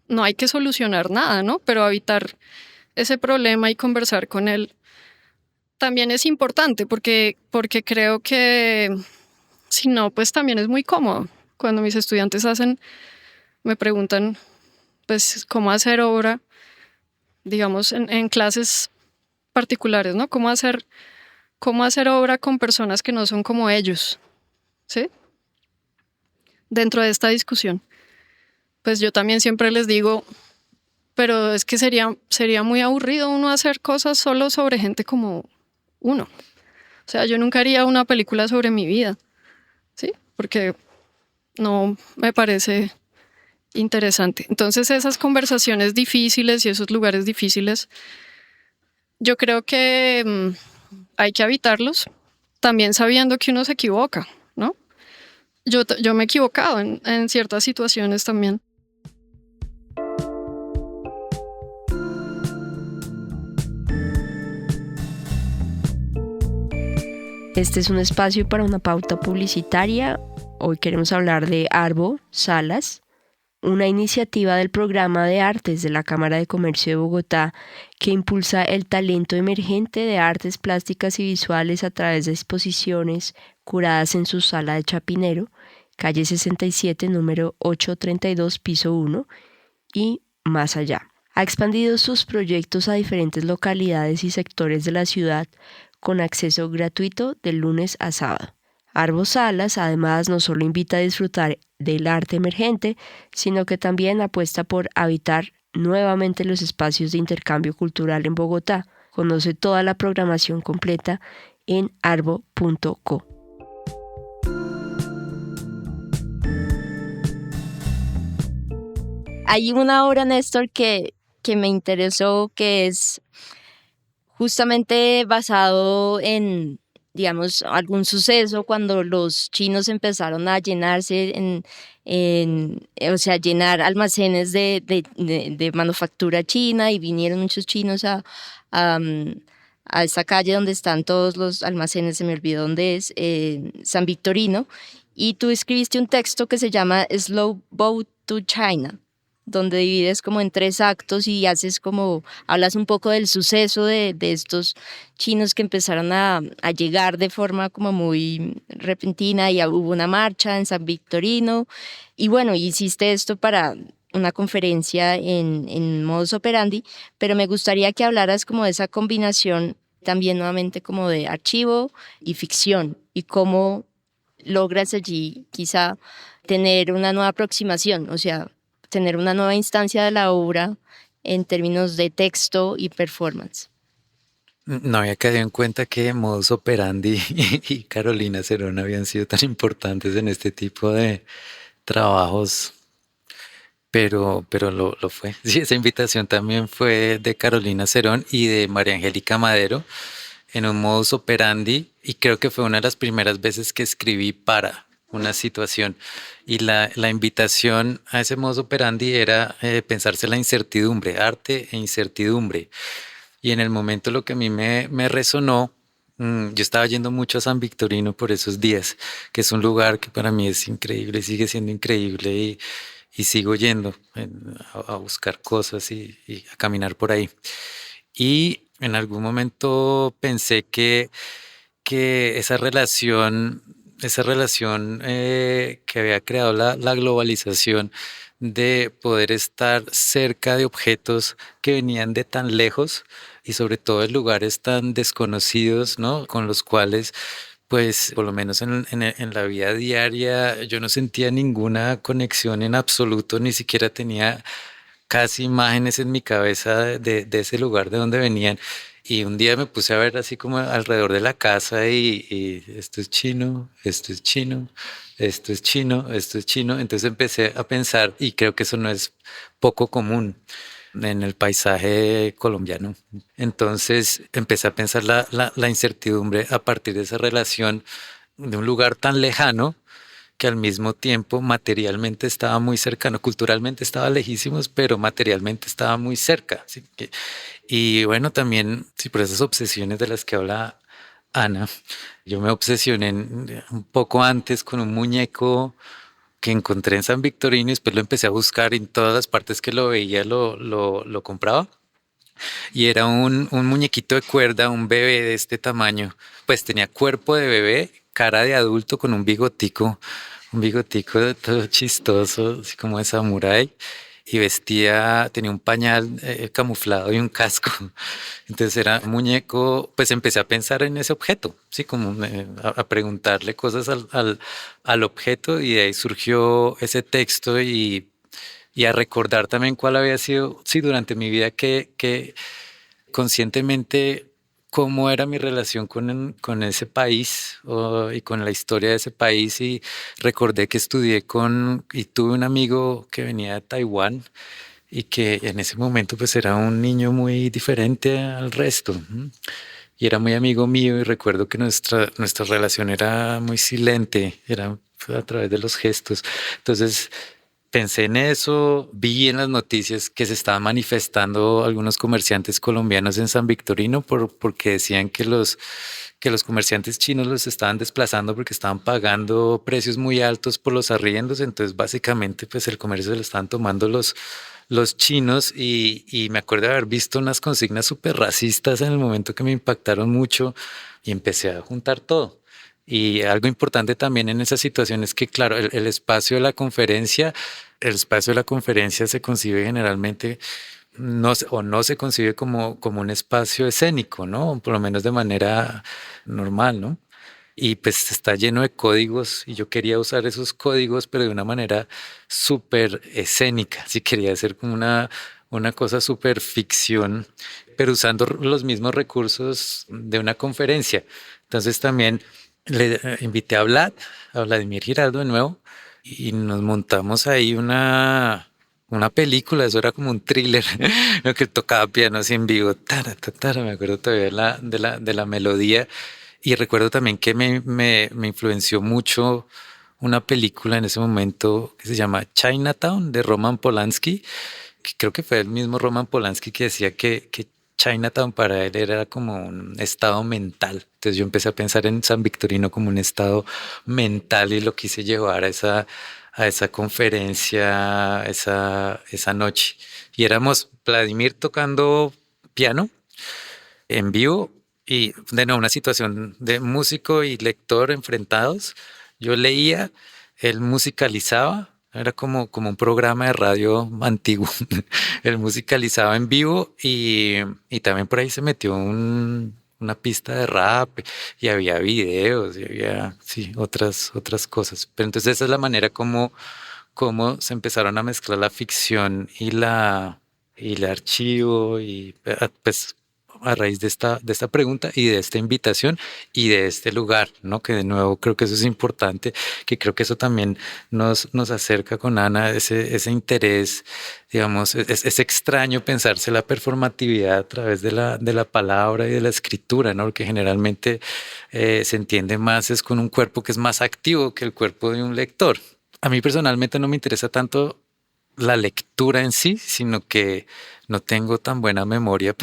no hay que solucionar nada, ¿no? Pero evitar ese problema y conversar con él también es importante porque creo que si no, pues también es muy cómodo. Cuando mis estudiantes me preguntan, pues, cómo hacer obra, digamos, en clases particulares, ¿no? Cómo hacer obra con personas que no son como ellos, ¿sí? Dentro de esta discusión. Pues yo también siempre les digo, pero es que sería muy aburrido uno hacer cosas solo sobre gente como uno. O sea, yo nunca haría una película sobre mi vida, ¿sí? Porque no me parece interesante. Entonces esas conversaciones difíciles y esos lugares difíciles, yo creo que hay que evitarlos, también sabiendo que uno se equivoca, ¿no? Yo me he equivocado en ciertas situaciones también. Este es un espacio para una pauta publicitaria. Hoy queremos hablar de Arbo Salas, una iniciativa del Programa de Artes de la Cámara de Comercio de Bogotá que impulsa el talento emergente de artes plásticas y visuales a través de exposiciones curadas en su sala de Chapinero, calle 67, número 832, piso 1 y más allá. Ha expandido sus proyectos a diferentes localidades y sectores de la ciudad con acceso gratuito de lunes a sábado. Arbo Salas además no solo invita a disfrutar del arte emergente, sino que también apuesta por habitar nuevamente los espacios de intercambio cultural en Bogotá. Conoce toda la programación completa en arbo.co. Hay una obra, Néstor, que me interesó, que es justamente basado en, digamos, algún suceso cuando los chinos empezaron a llenarse o sea, llenar almacenes de manufactura china, y vinieron muchos chinos a esta calle donde están todos los almacenes, se me olvidó dónde es, San Victorino, y tú escribiste un texto que se llama Slow Boat to China, donde divides como en 3 actos y hablas un poco del suceso de estos chinos que empezaron a llegar de forma como muy repentina, y hubo una marcha en San Victorino, y bueno, hiciste esto para una conferencia en Modus Operandi, pero me gustaría que hablaras como de esa combinación también nuevamente como de archivo y ficción, y cómo logras allí quizá tener una nueva aproximación, o sea, tener una nueva instancia de la obra en términos de texto y performance. No había caído en cuenta que Modus Operandi y Carolina Cerón habían sido tan importantes en este tipo de trabajos, pero lo fue. Sí, esa invitación también fue de Carolina Cerón y de María Angélica Madero en un Modus Operandi, y creo que fue una de las primeras veces que escribí para una situación, y la invitación a ese Modus Operandi era pensarse la incertidumbre, arte e incertidumbre. Y en el momento lo que a mí me resonó, yo estaba yendo mucho a San Victorino por esos días, que es un lugar que para mí es increíble, sigue siendo increíble, y sigo yendo a buscar cosas y a caminar por ahí. Y en algún momento pensé que esa relación que había creado la globalización, de poder estar cerca de objetos que venían de tan lejos y sobre todo de lugares tan desconocidos, ¿no? Con los cuales, pues, por lo menos en la vida diaria, yo no sentía ninguna conexión en absoluto, ni siquiera tenía casi imágenes en mi cabeza de ese lugar de donde venían. Y un día me puse a ver así como alrededor de la casa y esto es chino, esto es chino, esto es chino, esto es chino. Entonces empecé a pensar, y creo que eso no es poco común en el paisaje colombiano. Entonces empecé a pensar la incertidumbre a partir de esa relación de un lugar tan lejano que al mismo tiempo materialmente estaba muy cercano, culturalmente estaba lejísimos, pero materialmente estaba muy cerca. Y bueno, también, sí, por esas obsesiones de las que habla Ana, yo me obsesioné un poco antes con un muñeco que encontré en San Victorino y después lo empecé a buscar y en todas las partes que lo veía lo compraba. Y era un muñequito de cuerda, un bebé de este tamaño. Pues tenía cuerpo de bebé, cara de adulto con un bigotico todo chistoso, así como de samurái. Y vestía, tenía un pañal camuflado y un casco. Entonces era un muñeco, pues empecé a pensar en ese objeto, sí, como a preguntarle cosas al objeto y de ahí surgió ese texto y a recordar también cuál había sido, sí, durante mi vida que conscientemente cómo era mi relación con ese país y con la historia de ese país y recordé que estudié y tuve un amigo que venía de Taiwán y que en ese momento pues era un niño muy diferente al resto. Y era muy amigo mío y recuerdo que nuestra relación era muy silente, era a través de los gestos. Entonces pensé en eso, vi en las noticias que se estaban manifestando algunos comerciantes colombianos en San Victorino porque decían que los comerciantes chinos los estaban desplazando porque estaban pagando precios muy altos por los arriendos. Entonces, básicamente, pues el comercio se lo estaban tomando los chinos y me acuerdo de haber visto unas consignas súper racistas en el momento que me impactaron mucho y empecé a juntar todo. Y algo importante también en esa situación es que, claro, el espacio de la conferencia se concibe generalmente o no se concibe como un espacio escénico, ¿no? Por lo menos de manera normal, ¿no? Y pues está lleno de códigos y yo quería usar esos códigos, pero de una manera súper escénica. Sí, quería hacer como una cosa súper ficción, pero usando los mismos recursos de una conferencia. Entonces también le invité a Vladimir Giraldo de nuevo, y nos montamos ahí una película, eso era como un thriller, lo que tocaba piano así en vivo, me acuerdo todavía de la melodía. Y recuerdo también que me influenció mucho una película en ese momento que se llama Chinatown de Roman Polanski, que creo que fue el mismo Roman Polanski que decía que Chinatown para él era como un estado mental. Entonces yo empecé a pensar en San Victorino como un estado mental y lo quise llevar a esa conferencia esa noche. Y éramos Vladimir tocando piano en vivo y de nuevo una situación de músico y lector enfrentados. Yo leía, él musicalizaba, era como un programa de radio antiguo. Él musicalizaba en vivo y también por ahí se metió una pista de rap y había videos y había, sí, otras cosas. Pero entonces esa es la manera como se empezaron a mezclar la ficción y el archivo y pues a raíz de esta pregunta y de esta invitación y de este lugar, ¿no? Que de nuevo creo que eso es importante, que creo que eso también nos acerca con Ana, ese interés, digamos, es extraño pensarse la performatividad a través de la palabra y de la escritura, ¿no? Porque generalmente se entiende más es con un cuerpo que es más activo que el cuerpo de un lector. A mí personalmente no me interesa tanto la lectura en sí, sino que no tengo tan buena memoria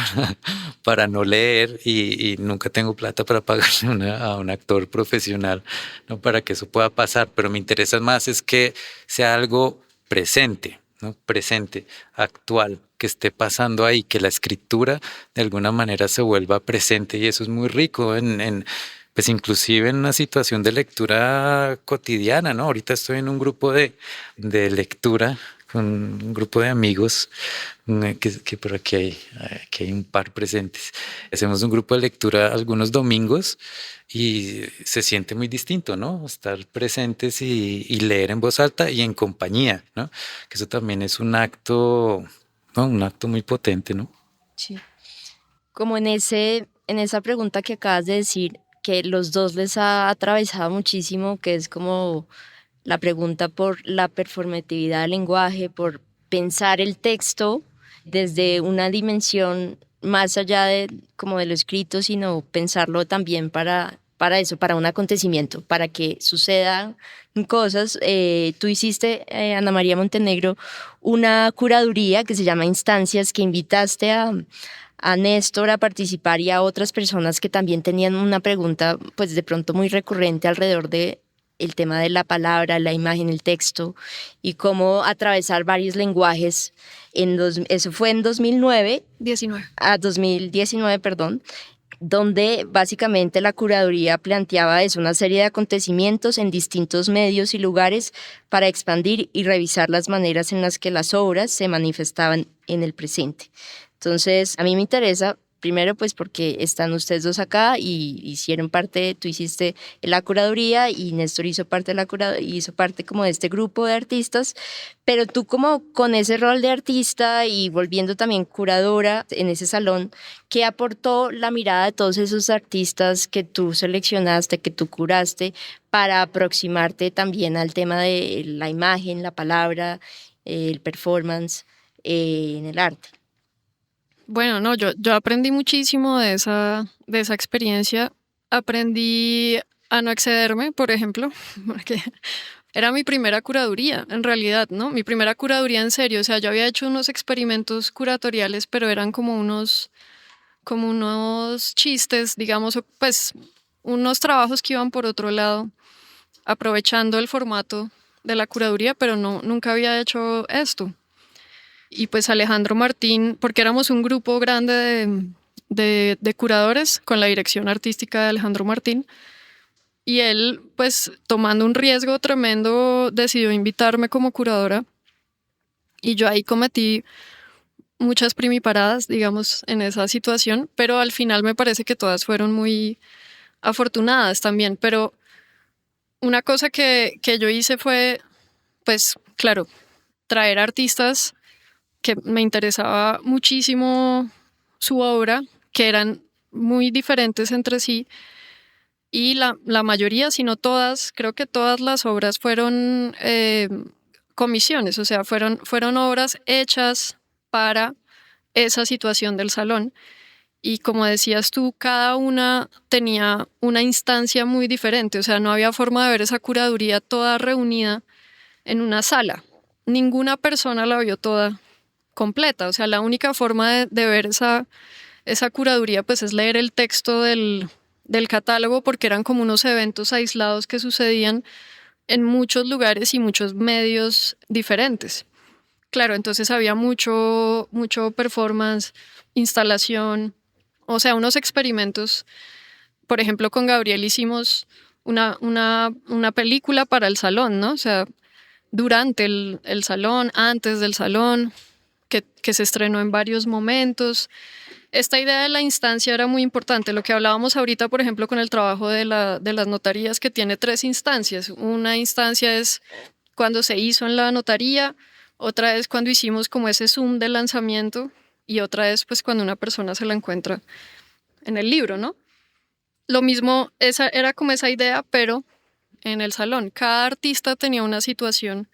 para no leer y nunca tengo plata para pagarle a un actor profesional, ¿no? Para que eso pueda pasar, pero me interesa más es que sea algo presente, ¿no? Presente, actual, que esté pasando ahí, que la escritura de alguna manera se vuelva presente y eso es muy rico pues inclusive en una situación de lectura cotidiana, ¿no? Ahorita estoy en un grupo de lectura con un grupo de amigos que por aquí hay un par presentes. Hacemos un grupo de lectura algunos domingos y se siente muy distinto, ¿no? Estar presentes y leer en voz alta y en compañía, ¿no? Que eso también es un acto, ¿no? Un acto muy potente, ¿no? Sí. Como en esa pregunta que acabas de decir, que los dos les ha atravesado muchísimo, que es como la pregunta por la performatividad del lenguaje, por pensar el texto desde una dimensión más allá de como de lo escrito, sino pensarlo también para eso, para un acontecimiento, para que sucedan cosas. Tú hiciste, Ana María Montenegro, una curaduría que se llama Instancias, que invitaste a Néstor a participar y a otras personas que también tenían una pregunta, pues de pronto muy recurrente alrededor de el tema de la palabra, la imagen, el texto y cómo atravesar varios lenguajes. Eso fue en 2009, 2019, perdón, donde básicamente la curaduría planteaba eso, una serie de acontecimientos en distintos medios y lugares para expandir y revisar las maneras en las que las obras se manifestaban en el presente. Entonces, a mí me interesa, primero pues porque están ustedes dos acá y hicieron parte, tú hiciste la curaduría y Néstor hizo parte de la curaduría, hizo parte como de este grupo de artistas, pero tú como con ese rol de artista y volviendo también curadora en ese salón, ¿qué aportó la mirada de todos esos artistas que tú seleccionaste, que tú curaste, para aproximarte también al tema de la imagen, la palabra, el performance en el arte? Bueno, no, yo aprendí muchísimo de esa experiencia. Aprendí a no excederme, por ejemplo, porque era mi primera curaduría, en realidad, ¿no? Mi primera curaduría en serio. O sea, yo había hecho unos experimentos curatoriales, pero eran como unos chistes, digamos, o pues unos trabajos que iban por otro lado, aprovechando el formato de la curaduría, pero no, nunca había hecho esto. Y pues Alejandro Martín, porque éramos un grupo grande de curadores con la dirección artística de Alejandro Martín, y él, pues tomando un riesgo tremendo, decidió invitarme como curadora, y yo ahí cometí muchas primiparadas, digamos, en esa situación, pero al final me parece que todas fueron muy afortunadas también. Pero una cosa que yo hice fue, pues claro, traer artistas que me interesaba muchísimo su obra, que eran muy diferentes entre sí, y la mayoría, si no todas, creo que todas las obras fueron comisiones, o sea, fueron obras hechas para esa situación del salón. Y como decías tú, cada una tenía una instancia muy diferente, o sea, no había forma de ver esa curaduría toda reunida en una sala. Ninguna persona la vio toda completa, o sea, la única forma de ver esa curaduría pues es leer el texto del catálogo, porque eran como unos eventos aislados que sucedían en muchos lugares y muchos medios diferentes. Claro, entonces había mucho performance, instalación, o sea, unos experimentos. Por ejemplo, con Gabriel hicimos una película para el salón, ¿no? O sea, durante el salón, antes del salón, que se estrenó en varios momentos. Esta idea de la instancia era muy importante. Lo que hablábamos ahorita, por ejemplo, con el trabajo de las notarías, que tiene 3 instancias. Una instancia es cuando se hizo en la notaría, otra es cuando hicimos como ese Zoom de lanzamiento y otra es pues cuando una persona se la encuentra en el libro, ¿no? Lo mismo, esa era como esa idea, pero en el salón. Cada artista tenía una situación.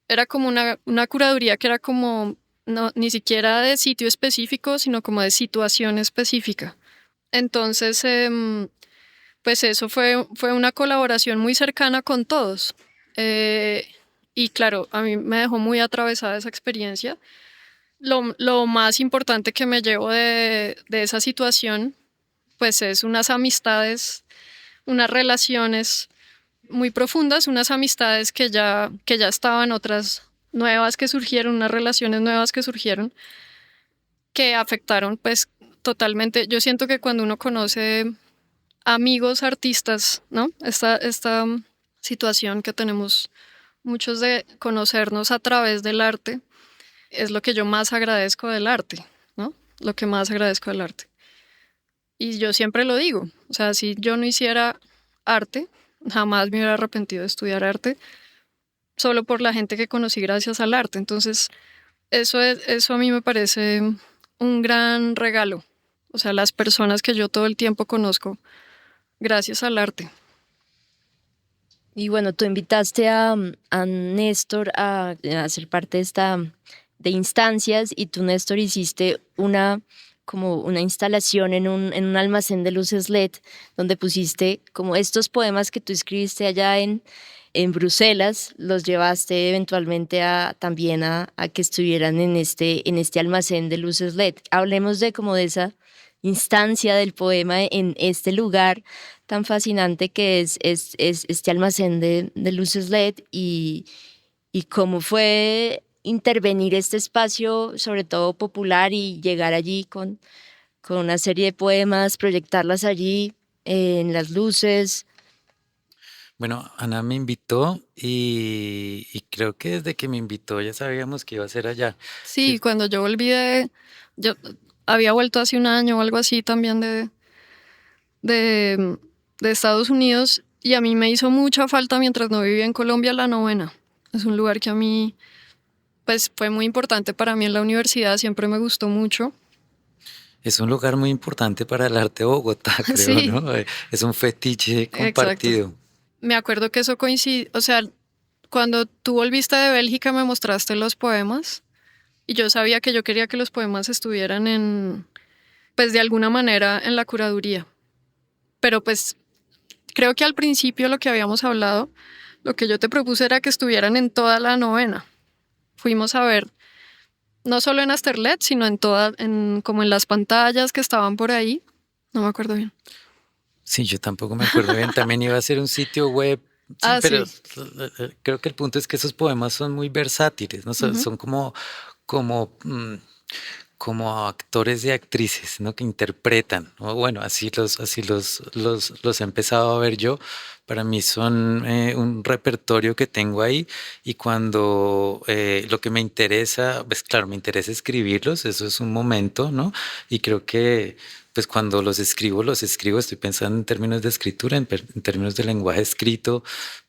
Era como una curaduría que era como, no, ni siquiera de sitio específico, sino como de situación específica. Entonces, pues eso fue una colaboración muy cercana con todos. Y claro, a mí me dejó muy atravesada esa experiencia. Lo más importante que me llevo de esa situación, pues es unas amistades, unas relaciones muy profundas, unas amistades que ya estaban, otras nuevas que surgieron, unas relaciones nuevas que surgieron, que afectaron pues totalmente. Yo siento que cuando uno conoce amigos artistas, ¿no? Esta situación que tenemos muchos de conocernos a través del arte, es lo que yo más agradezco del arte, ¿no? Lo que más agradezco del arte. Y yo siempre lo digo, o sea, si yo no hiciera arte, jamás me hubiera arrepentido de estudiar arte, solo por la gente que conocí gracias al arte. Entonces, eso a mí me parece un gran regalo O sea, las personas que yo todo el tiempo conozco gracias al arte. Y bueno, tú invitaste a Néstor a ser parte de instancias y tú, Néstor, hiciste como una instalación en un almacén de luces LED donde pusiste como estos poemas que tú escribiste allá en Bruselas, los llevaste eventualmente también a que estuvieran en este almacén de luces LED. Hablemos de como de esa instancia del poema en este lugar tan fascinante que es este almacén de luces LED y cómo fue intervenir este espacio, sobre todo popular, y llegar allí con una serie de poemas, proyectarlas allí en las luces. Bueno, Ana me invitó y creo que desde que me invitó ya sabíamos que iba a ser allá. Sí, Sí, cuando yo volví yo había vuelto hace un año o algo así también de, de Estados Unidos y a mí me hizo mucha falta mientras no vivía en Colombia la novena. Es un lugar que a mí pues fue muy importante para mí en la universidad, siempre me gustó mucho. es un lugar muy importante para el arte de Bogotá, creo, Sí, ¿no? Es un fetiche exacto. compartido. Me acuerdo que eso coincide, o sea, cuando tú volviste de Bélgica me mostraste los poemas y yo sabía que yo quería que los poemas estuvieran pues de alguna manera en la curaduría. Pero pues creo que al principio lo que habíamos hablado, lo que yo te propuse era que estuvieran en toda la novena. Fuimos a ver, no solo en Asterlet, sino como en las pantallas que estaban por ahí. No me acuerdo bien. Sí, yo tampoco me acuerdo bien. También iba a ser un sitio web. Sí, Ah, pero sí. creo que el punto es que esos poemas son muy versátiles, ¿no? Ujú. Son como, como actores y actrices, ¿no? Que interpretan, ¿no? Bueno, así los he empezado a ver yo. Para mí son un repertorio que tengo ahí y cuando lo que me interesa, pues claro, me interesa escribirlos, eso es un momento, ¿no? Y creo que pues cuando los escribo, estoy pensando en términos de escritura, en términos de lenguaje escrito,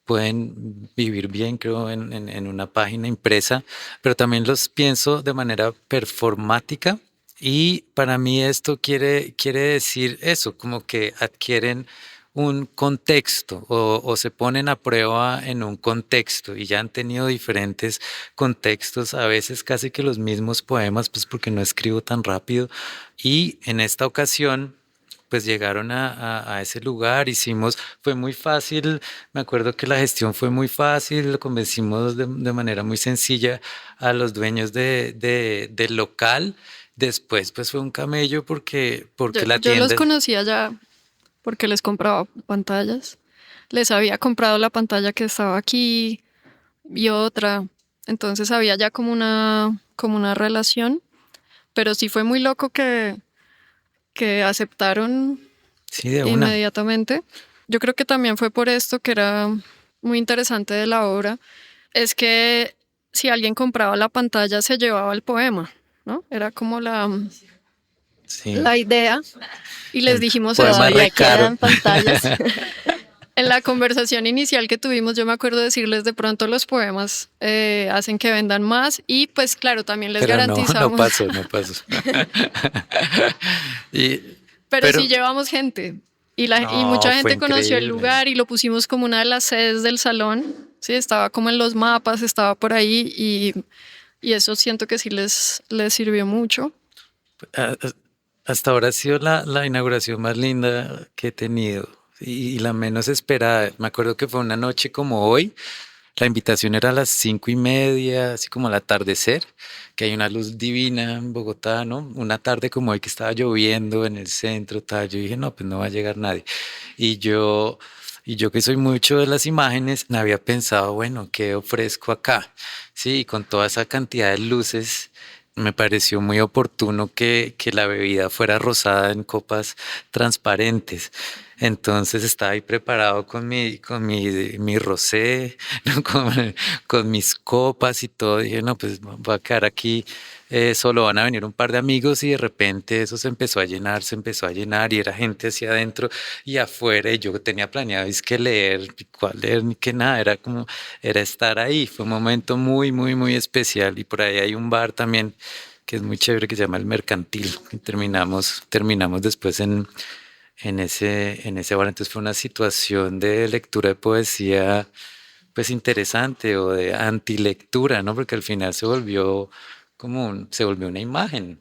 pueden vivir bien, creo, en una página impresa, pero también los pienso de manera performática y para mí esto quiere decir eso, como que adquieren un contexto o se ponen a prueba en un contexto y ya han tenido diferentes contextos, a veces casi que los mismos poemas, pues porque no escribo tan rápido y en esta ocasión pues llegaron a ese lugar, fue muy fácil, me acuerdo que la gestión fue muy fácil, lo convencimos de manera muy sencilla a los dueños del local, después pues fue un camello porque la Yo los tienda, conocía ya porque les compraba pantallas. Les había comprado la pantalla que estaba aquí y otra. Entonces había ya como una relación. Pero sí fue muy loco que aceptaron sí, de una. inmediatamente. Yo creo que también fue por esto que era muy interesante de la obra. Es que si alguien compraba la pantalla se llevaba el poema, ¿no? Era como Sí, la idea. Y les el dijimos poema eso. re Todavía caro. quedan pantallas. En la conversación inicial que tuvimos, yo me acuerdo decirles de pronto los poemas hacen que vendan más y pues claro, también les Pero no, no garantizamos, pasó, no pasó. Y, pero pero sí llevamos gente y no, mucha fue gente conoció el increíble. lugar y lo pusimos como una de las sedes del salón, sí, estaba como en los mapas, estaba por ahí y eso siento que sí les sirvió mucho. A- a- Hasta ahora ha sido la inauguración más linda que he tenido y la menos esperada. Me acuerdo que fue una noche como hoy. La invitación era a las 5:30, así como al atardecer, que hay una luz divina en Bogotá, ¿no? Una tarde como hoy que estaba lloviendo en el centro, tal. Yo dije, no, pues no va a llegar nadie. Y yo, y yo que soy mucho de las imágenes, me había pensado, bueno, ¿qué ofrezco acá? Sí, y con toda esa cantidad de luces, me pareció muy oportuno que la bebida fuera rosada en copas transparentes. Entonces estaba ahí preparado con mi rosé, ¿no? con mis copas y todo. Dije, no, pues voy a quedar aquí, solo van a venir un par de amigos y de repente eso se empezó a llenar, se empezó a llenar y era gente hacia adentro y afuera y yo tenía planeado es que leer, cuál leer ni que nada, era estar ahí. Fue un momento muy, muy, muy especial y por ahí hay un bar también que es muy chévere, que se llama El Mercantil. Y terminamos después en ese bar. Entonces fue una situación de lectura de poesía pues interesante o de antilectura, ¿no? Porque al final se volvió una imagen,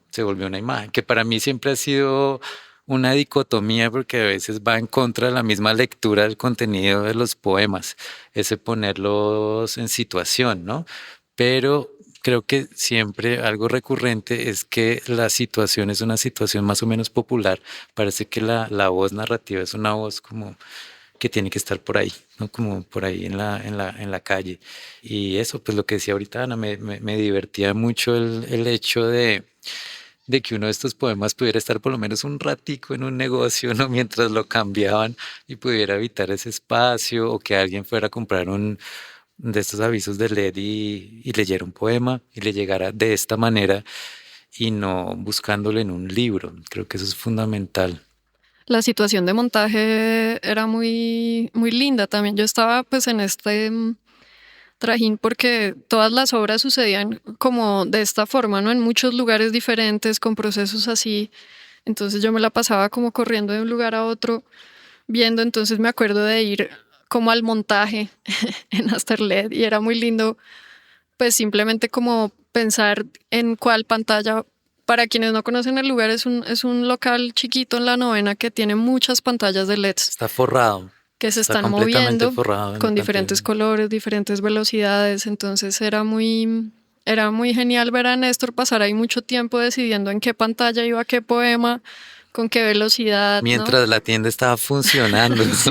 que para mí siempre ha sido una dicotomía porque a veces va en contra de la misma lectura del contenido de los poemas, ese ponerlos en situación, ¿no? Pero creo que siempre algo recurrente es que la situación es una situación más o menos popular. Parece que la voz narrativa es una voz como que tiene que estar por ahí, ¿no? Como por ahí en la calle. Y eso, pues lo que decía ahorita Ana, me divertía mucho el hecho de que uno de estos poemas pudiera estar por lo menos un ratico en un negocio, ¿no? Mientras lo cambiaban y pudiera evitar ese espacio, o que alguien fuera a comprar un de estos avisos de LED y leyera un poema y le llegara de esta manera y no buscándolo en un libro. Creo que eso es fundamental. La situación de montaje era muy, muy linda también. Yo estaba pues en este trajín porque todas las obras sucedían como de esta forma, ¿no? En muchos lugares diferentes, con procesos así. Entonces yo me la pasaba como corriendo de un lugar a otro, viendo. Entonces me acuerdo de ir como al montaje en Asterled y era muy lindo, pues simplemente como pensar en cuál pantalla. Para quienes no conocen el lugar, es un local chiquito en la Novena que tiene muchas pantallas de LEDs Está forrado, que se está están completamente moviendo forrado con en diferentes pantalla. colores, diferentes velocidades. Entonces era muy genial ver a Néstor pasar ahí mucho tiempo decidiendo en qué pantalla iba qué poema, con qué velocidad, ¿no? Mientras la tienda estaba funcionando, Sí,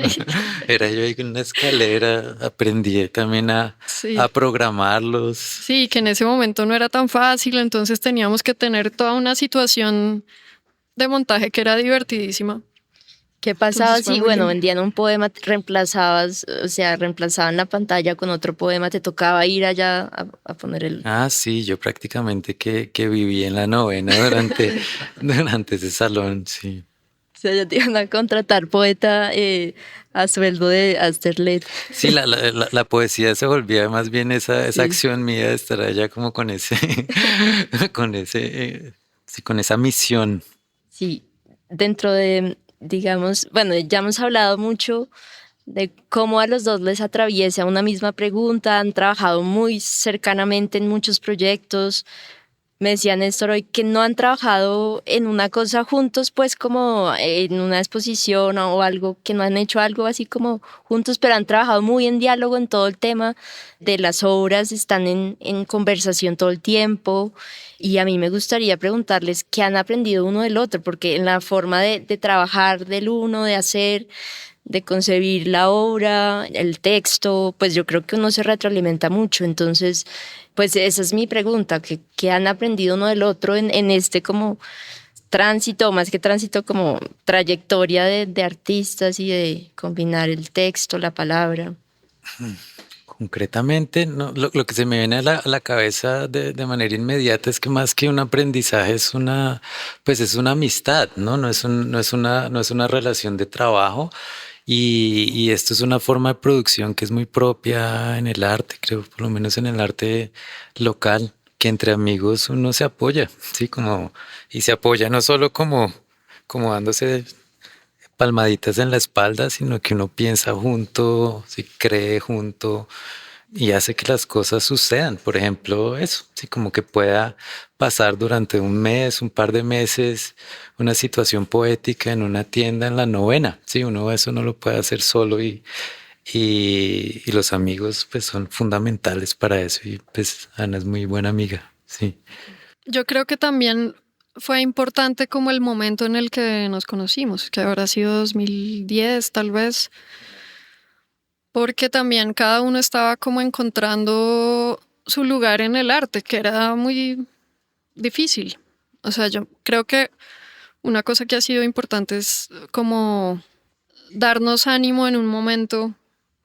era yo ahí con una escalera, aprendí también a sí. programarlos. Sí, que en ese momento no era tan fácil, entonces teníamos que tener toda una situación de montaje que era divertidísima. ¿Qué pasaba Entonces fue si, muy bueno, lindo. vendían un poema, reemplazabas, o sea, reemplazaban la pantalla con otro poema, te tocaba ir allá a poner el... Ah, sí, yo prácticamente que viví en la Novena durante ese salón, sí. O sea, ya te iban a contratar poeta a sueldo de Asterlet. Sí, la poesía se volvía más bien esa Sí. acción mía de estar allá como con ese, con sí, con esa misión. Sí, dentro de, digamos, bueno, ya hemos hablado mucho de cómo a los dos les atraviesa una misma pregunta, han trabajado muy cercanamente en muchos proyectos. Me decía Néstor hoy que no han trabajado en una cosa juntos, pues como en una exposición o algo, que no han hecho algo así como juntos, pero han trabajado muy en diálogo en todo el tema de las obras, están en conversación todo el tiempo. Y a mí me gustaría preguntarles qué han aprendido uno del otro, porque en la forma de trabajar del uno, de hacer, de concebir la obra, el texto, pues yo creo que uno se retroalimenta mucho. Entonces, pues esa es mi pregunta, ¿qué han aprendido uno del otro en este como tránsito, más que tránsito, como trayectoria de artistas y de combinar el texto, la palabra? Concretamente, no, lo que se me viene a la cabeza de manera inmediata es que más que un aprendizaje pues es una amistad, ¿no? No es una relación de trabajo. Y esto es una forma de producción que es muy propia en el arte, creo, por lo menos en el arte local, que entre amigos uno se apoya, ¿sí? Y se apoya no solo como dándose palmaditas en la espalda, sino que uno piensa junto, sí, cree junto y hace que las cosas sucedan. Por ejemplo, eso, sí, como que pueda pasar durante un mes, un par de meses, una situación poética en una tienda en la Novena. Sí, uno eso no lo puede hacer solo y los amigos pues son fundamentales para eso y pues Ana es muy buena amiga, sí. Yo creo que también fue importante como el momento en el que nos conocimos, que habrá sido 2010 tal vez, porque también cada uno estaba como encontrando su lugar en el arte, que era muy difícil. O sea, yo creo que una cosa que ha sido importante es como darnos ánimo en un momento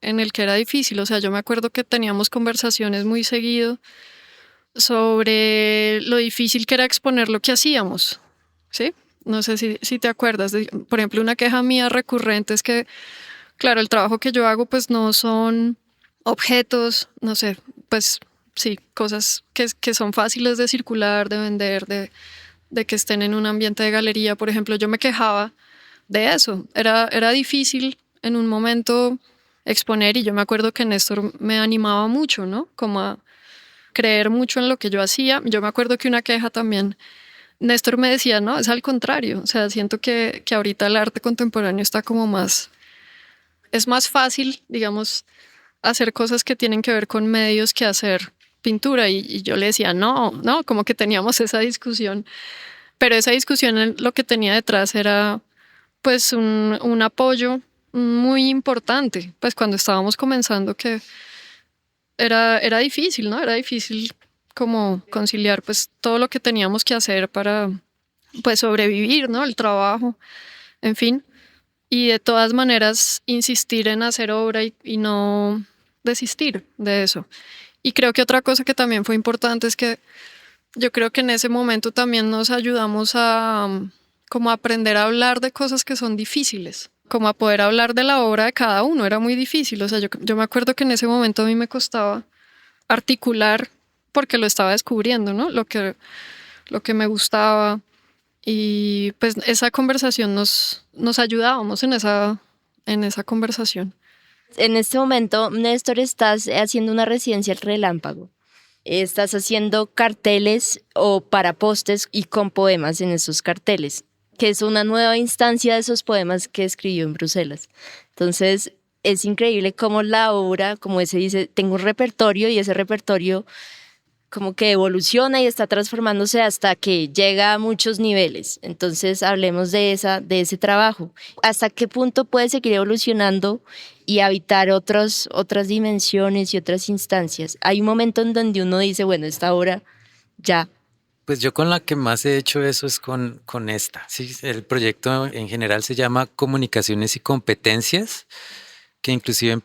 en el que era difícil. O sea, yo me acuerdo que teníamos conversaciones muy seguido sobre lo difícil que era exponer lo que hacíamos, ¿sí? No sé si te acuerdas. Por ejemplo, una queja mía recurrente es que, claro, el trabajo que yo hago pues no son objetos, no sé, pues sí, cosas que son fáciles de circular, de vender, de que estén en un ambiente de galería. Por ejemplo, yo me quejaba de eso. Era difícil en un momento exponer y yo me acuerdo que Néstor me animaba mucho, ¿no? Como a creer mucho en lo que yo hacía. Yo me acuerdo que una queja también, Néstor me decía, no, es al contrario. O sea, siento que ahorita el arte contemporáneo está como más, es más fácil, digamos, hacer cosas que tienen que ver con medios que hacer pintura. Y yo le decía, no, no, como que teníamos esa discusión. Pero esa discusión lo que tenía detrás era pues un apoyo muy importante, pues cuando estábamos comenzando que era difícil, ¿no? Era difícil como conciliar pues todo lo que teníamos que hacer para pues sobrevivir, ¿no? El trabajo, en fin. Y de todas maneras insistir en hacer obra y no desistir de eso. Y creo que otra cosa que también fue importante es que yo creo que en ese momento también nos ayudamos a como a aprender a hablar de cosas que son difíciles, como a poder hablar de la obra de cada uno. Era muy difícil. O sea, yo me acuerdo que en ese momento a mí me costaba articular porque lo estaba descubriendo, ¿no? Lo que me gustaba. Y pues esa conversación nos ayudábamos en esa conversación. En este momento, Néstor, estás haciendo una residencia al Relámpago. Estás haciendo carteles o para postes y con poemas en esos carteles, que es una nueva instancia de esos poemas que escribió en Bruselas. Entonces, es increíble cómo la obra, como ese dice, tengo un repertorio y ese repertorio como que evoluciona y está transformándose hasta que llega a muchos niveles. Entonces, hablemos de ese trabajo. ¿Hasta qué punto puede seguir evolucionando y habitar otras dimensiones y otras instancias? Hay un momento en donde uno dice, bueno, esta obra ya. Pues yo con la que más he hecho eso es con esta. Sí, el proyecto en general se llama Comunicaciones y Competencias, que inclusive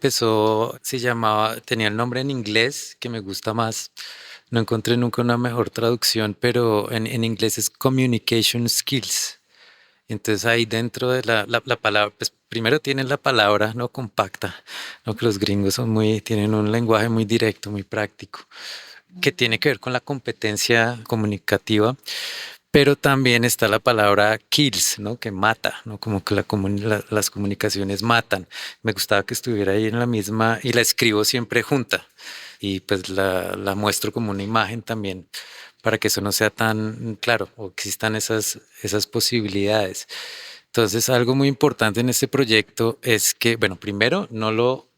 tenía el nombre en inglés, que me gusta más. No encontré nunca una mejor traducción, pero en inglés es Communication Skills. Entonces ahí dentro de la palabra, pues primero tienen la palabra no compacta, ¿no? Que los gringos tienen un lenguaje muy directo, muy práctico, que tiene que ver con la competencia comunicativa, pero también está la palabra kills, ¿no? Que mata, ¿no? Como que las comunicaciones matan. Me gustaba que estuviera ahí en la misma y la escribo siempre junta y pues la muestro como una imagen también para que eso no sea tan claro o existan esas posibilidades. Entonces, algo muy importante en este proyecto es que, bueno, primero no lo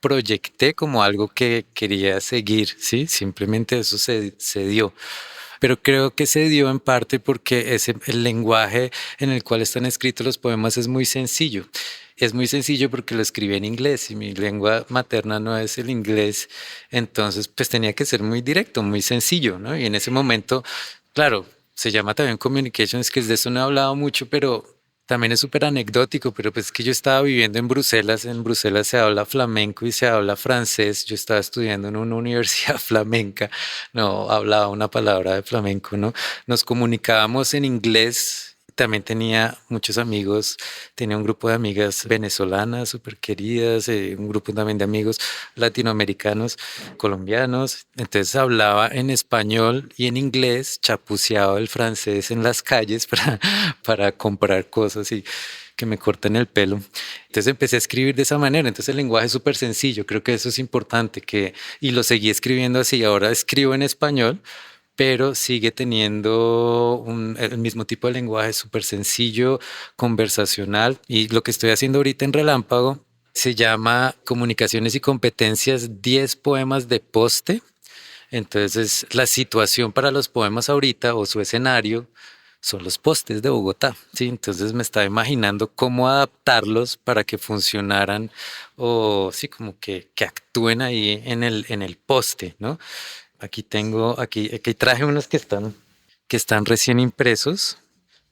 proyecté como algo que quería seguir, ¿sí? Simplemente eso se dio. Pero creo que se dio en parte porque el lenguaje en el cual están escritos los poemas es muy sencillo. Es muy sencillo porque lo escribí en inglés y mi lengua materna no es el inglés. Entonces, pues tenía que ser muy directo, muy sencillo, ¿no? Y en ese momento, claro, se llama también Communications, que de eso no he hablado mucho, pero también es súper anecdótico, pero pues es que yo estaba viviendo en Bruselas se habla flamenco y se habla francés, yo estaba estudiando en una universidad flamenca, no hablaba una palabra de flamenco, ¿no? Nos comunicábamos en inglés, también tenía muchos amigos, tenía un grupo de amigas venezolanas súper queridas, un grupo también de amigos latinoamericanos, colombianos, entonces hablaba en español y en inglés, chapuceaba el francés en las calles para comprar cosas y que me corten el pelo. Entonces empecé a escribir de esa manera, entonces el lenguaje es súper sencillo, creo que eso es importante, y lo seguí escribiendo así, ahora escribo en español, pero sigue teniendo el mismo tipo de lenguaje súper sencillo, conversacional. Y lo que estoy haciendo ahorita en Relámpago se llama Comunicaciones y Competencias, 10 poemas de poste. Entonces, la situación para los poemas ahorita o su escenario son los postes de Bogotá, ¿sí? Entonces me estaba imaginando cómo adaptarlos para que funcionaran o sí, como que actúen ahí en el poste, ¿no? Aquí traje unos que están recién impresos.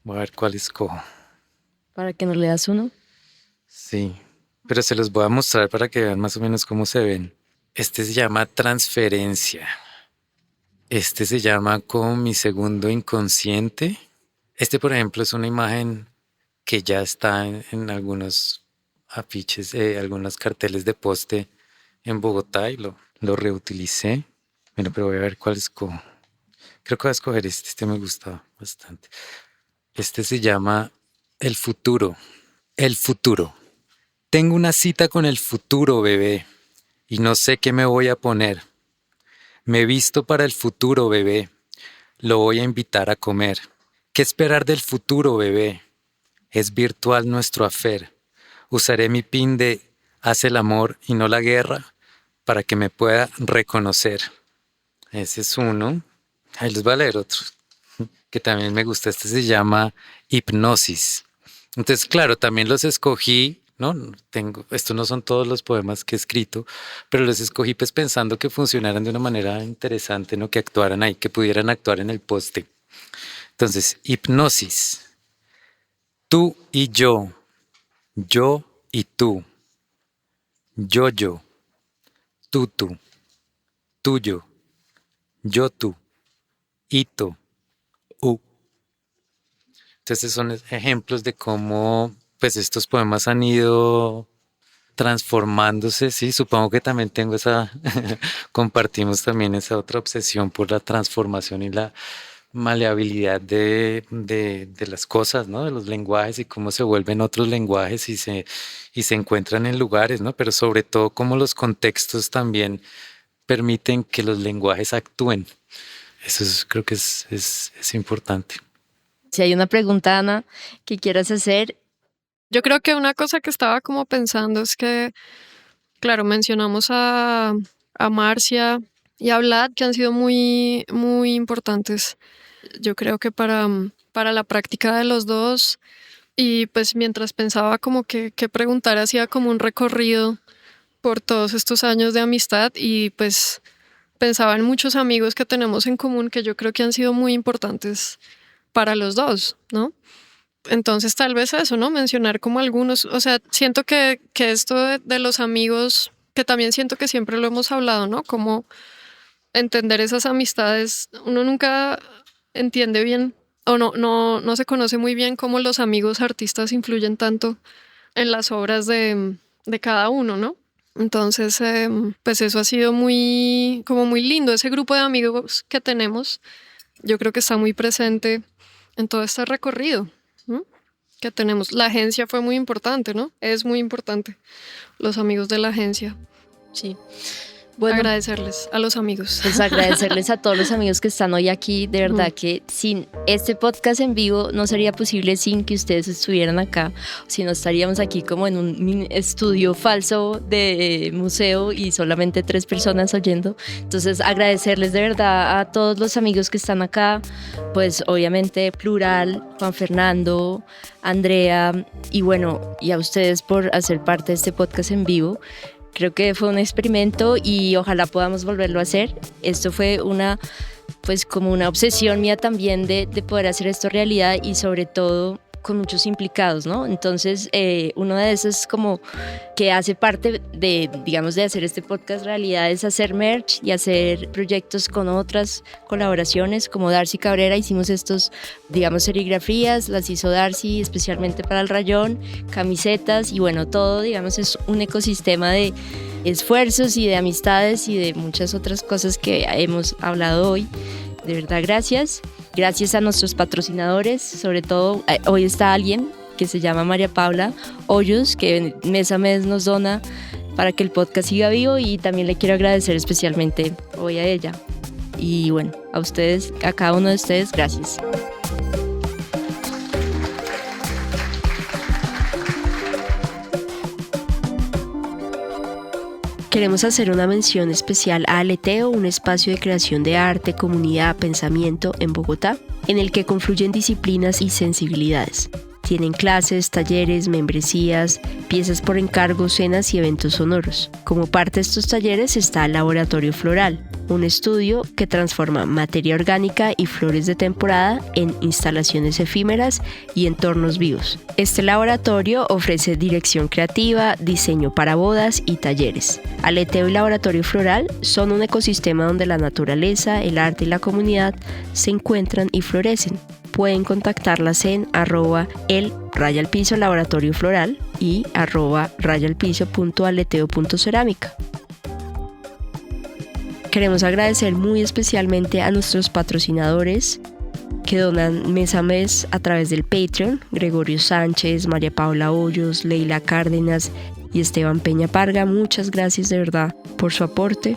Voy a ver cuál escojo. ¿Para que nos leas uno? Sí, pero se los voy a mostrar para que vean más o menos cómo se ven. Este se llama Transferencia. Este se llama como Mi Segundo Inconsciente. Este, por ejemplo, es una imagen que ya está en algunos afiches, algunos carteles de poste en Bogotá y lo reutilicé. Bueno, pero voy a ver cuál escojo. Creo que voy a escoger este me gusta bastante. Este se llama El futuro. El futuro. Tengo una cita con el futuro, bebé, y no sé qué me voy a poner. Me visto para el futuro, bebé. Lo voy a invitar a comer. ¿Qué esperar del futuro, bebé? Es virtual nuestro affair. Usaré mi pin de Haz el amor y no la guerra para que me pueda reconocer. Ese es uno. Ahí les voy a leer otro que también me gusta. Este se llama Hipnosis. Entonces, claro, también los escogí, ¿no? Estos no son todos los poemas que he escrito, pero los escogí pues pensando que funcionaran de una manera interesante, ¿no? Que actuaran ahí, que pudieran actuar en el poste. Entonces, Hipnosis. Tú y yo y tú. Yo, tú, tuyo, yo, tú, hito, Entonces son ejemplos de cómo pues estos poemas han ido transformándose, sí, supongo que también tengo compartimos también esa otra obsesión por la transformación y la maleabilidad de las cosas, ¿no? De los lenguajes y cómo se vuelven otros lenguajes y se encuentran en lugares, ¿no? Pero sobre todo cómo los contextos también permiten que los lenguajes actúen. Eso creo que es importante. Si hay una pregunta, Ana, que quieras hacer. Yo creo que una cosa que estaba como pensando es que, claro, mencionamos a Marcia y a Vlad, que han sido muy, muy importantes. Yo creo que para la práctica de los dos, y pues mientras pensaba como que preguntar, hacía como un recorrido por todos estos años de amistad y pues pensaba en muchos amigos que tenemos en común que yo creo que han sido muy importantes para los dos, ¿no? Entonces tal vez eso, ¿no? Mencionar como algunos, o sea, siento que esto de los amigos, que también siento que siempre lo hemos hablado, ¿no? Como entender esas amistades, uno nunca entiende bien o no se conoce muy bien cómo los amigos artistas influyen tanto en las obras de cada uno, ¿no? Entonces, pues eso ha sido muy lindo, ese grupo de amigos que tenemos, yo creo que está muy presente en todo este recorrido, ¿no? Que tenemos. La agencia fue muy importante, ¿no? Es muy importante, los amigos de la agencia. Sí. Bueno, agradecerles a los amigos. Pues agradecerles a todos los amigos que están hoy aquí. De verdad que sin este podcast en vivo no sería posible sin que ustedes estuvieran acá. Si no, estaríamos aquí como en un estudio falso de museo y solamente 3 personas oyendo. Entonces agradecerles de verdad a todos los amigos que están acá. Pues obviamente Plural, Juan Fernando, Andrea y bueno, y a ustedes por hacer parte de este podcast en vivo. Creo que fue un experimento y ojalá podamos volverlo a hacer. Esto fue pues como una obsesión mía también de poder hacer esto realidad y sobre todo con muchos implicados, ¿no? Entonces, uno de esos como que hace parte de hacer este podcast realidad es hacer merch y hacer proyectos con otras colaboraciones como Darcy Cabrera. Hicimos estos, serigrafías, las hizo Darcy especialmente para el Rayón, camisetas y bueno, todo, es un ecosistema de esfuerzos y de amistades y de muchas otras cosas que hemos hablado hoy. De verdad, gracias. Gracias a nuestros patrocinadores, sobre todo hoy está alguien que se llama María Paula Hoyos, que mes a mes nos dona para que el podcast siga vivo y también le quiero agradecer especialmente hoy a ella. Y bueno, a ustedes, a cada uno de ustedes, gracias. Queremos hacer una mención especial a Aleteo, un espacio de creación de arte, comunidad, pensamiento en Bogotá, en el que confluyen disciplinas y sensibilidades. Tienen clases, talleres, membresías, piezas por encargo, cenas y eventos sonoros. Como parte de estos talleres está el Laboratorio Floral, un estudio que transforma materia orgánica y flores de temporada en instalaciones efímeras y entornos vivos. Este laboratorio ofrece dirección creativa, diseño para bodas y talleres. Aleteo y Laboratorio Floral son un ecosistema donde la naturaleza, el arte y la comunidad se encuentran y florecen. Pueden contactarlas en @el_laboratorio floral y @_aleteo.cerámica. Queremos agradecer muy especialmente a nuestros patrocinadores que donan mes a mes a través del Patreon: Gregorio Sánchez, María Paula Hoyos, Leila Cárdenas y Esteban Peña Parga. Muchas gracias de verdad por su aporte.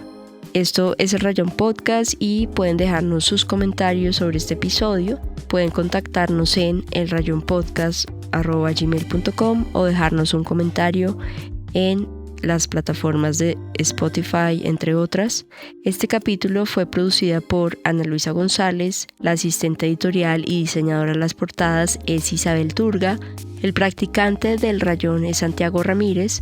Esto es El Rayón Podcast y pueden dejarnos sus comentarios sobre este episodio. Pueden contactarnos en elrayonpodcast@gmail.com o dejarnos un comentario en las plataformas de Spotify, entre otras. Este capítulo fue producido por Ana Luisa González, la asistente editorial y diseñadora de las portadas es Isabel Turga, el practicante del Rayón es Santiago Ramírez,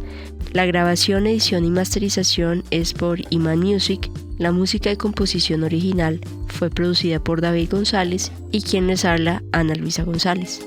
la grabación, edición y masterización es por Iman Music, la música y composición original fue producida por David González y quien les habla, Ana Luisa González.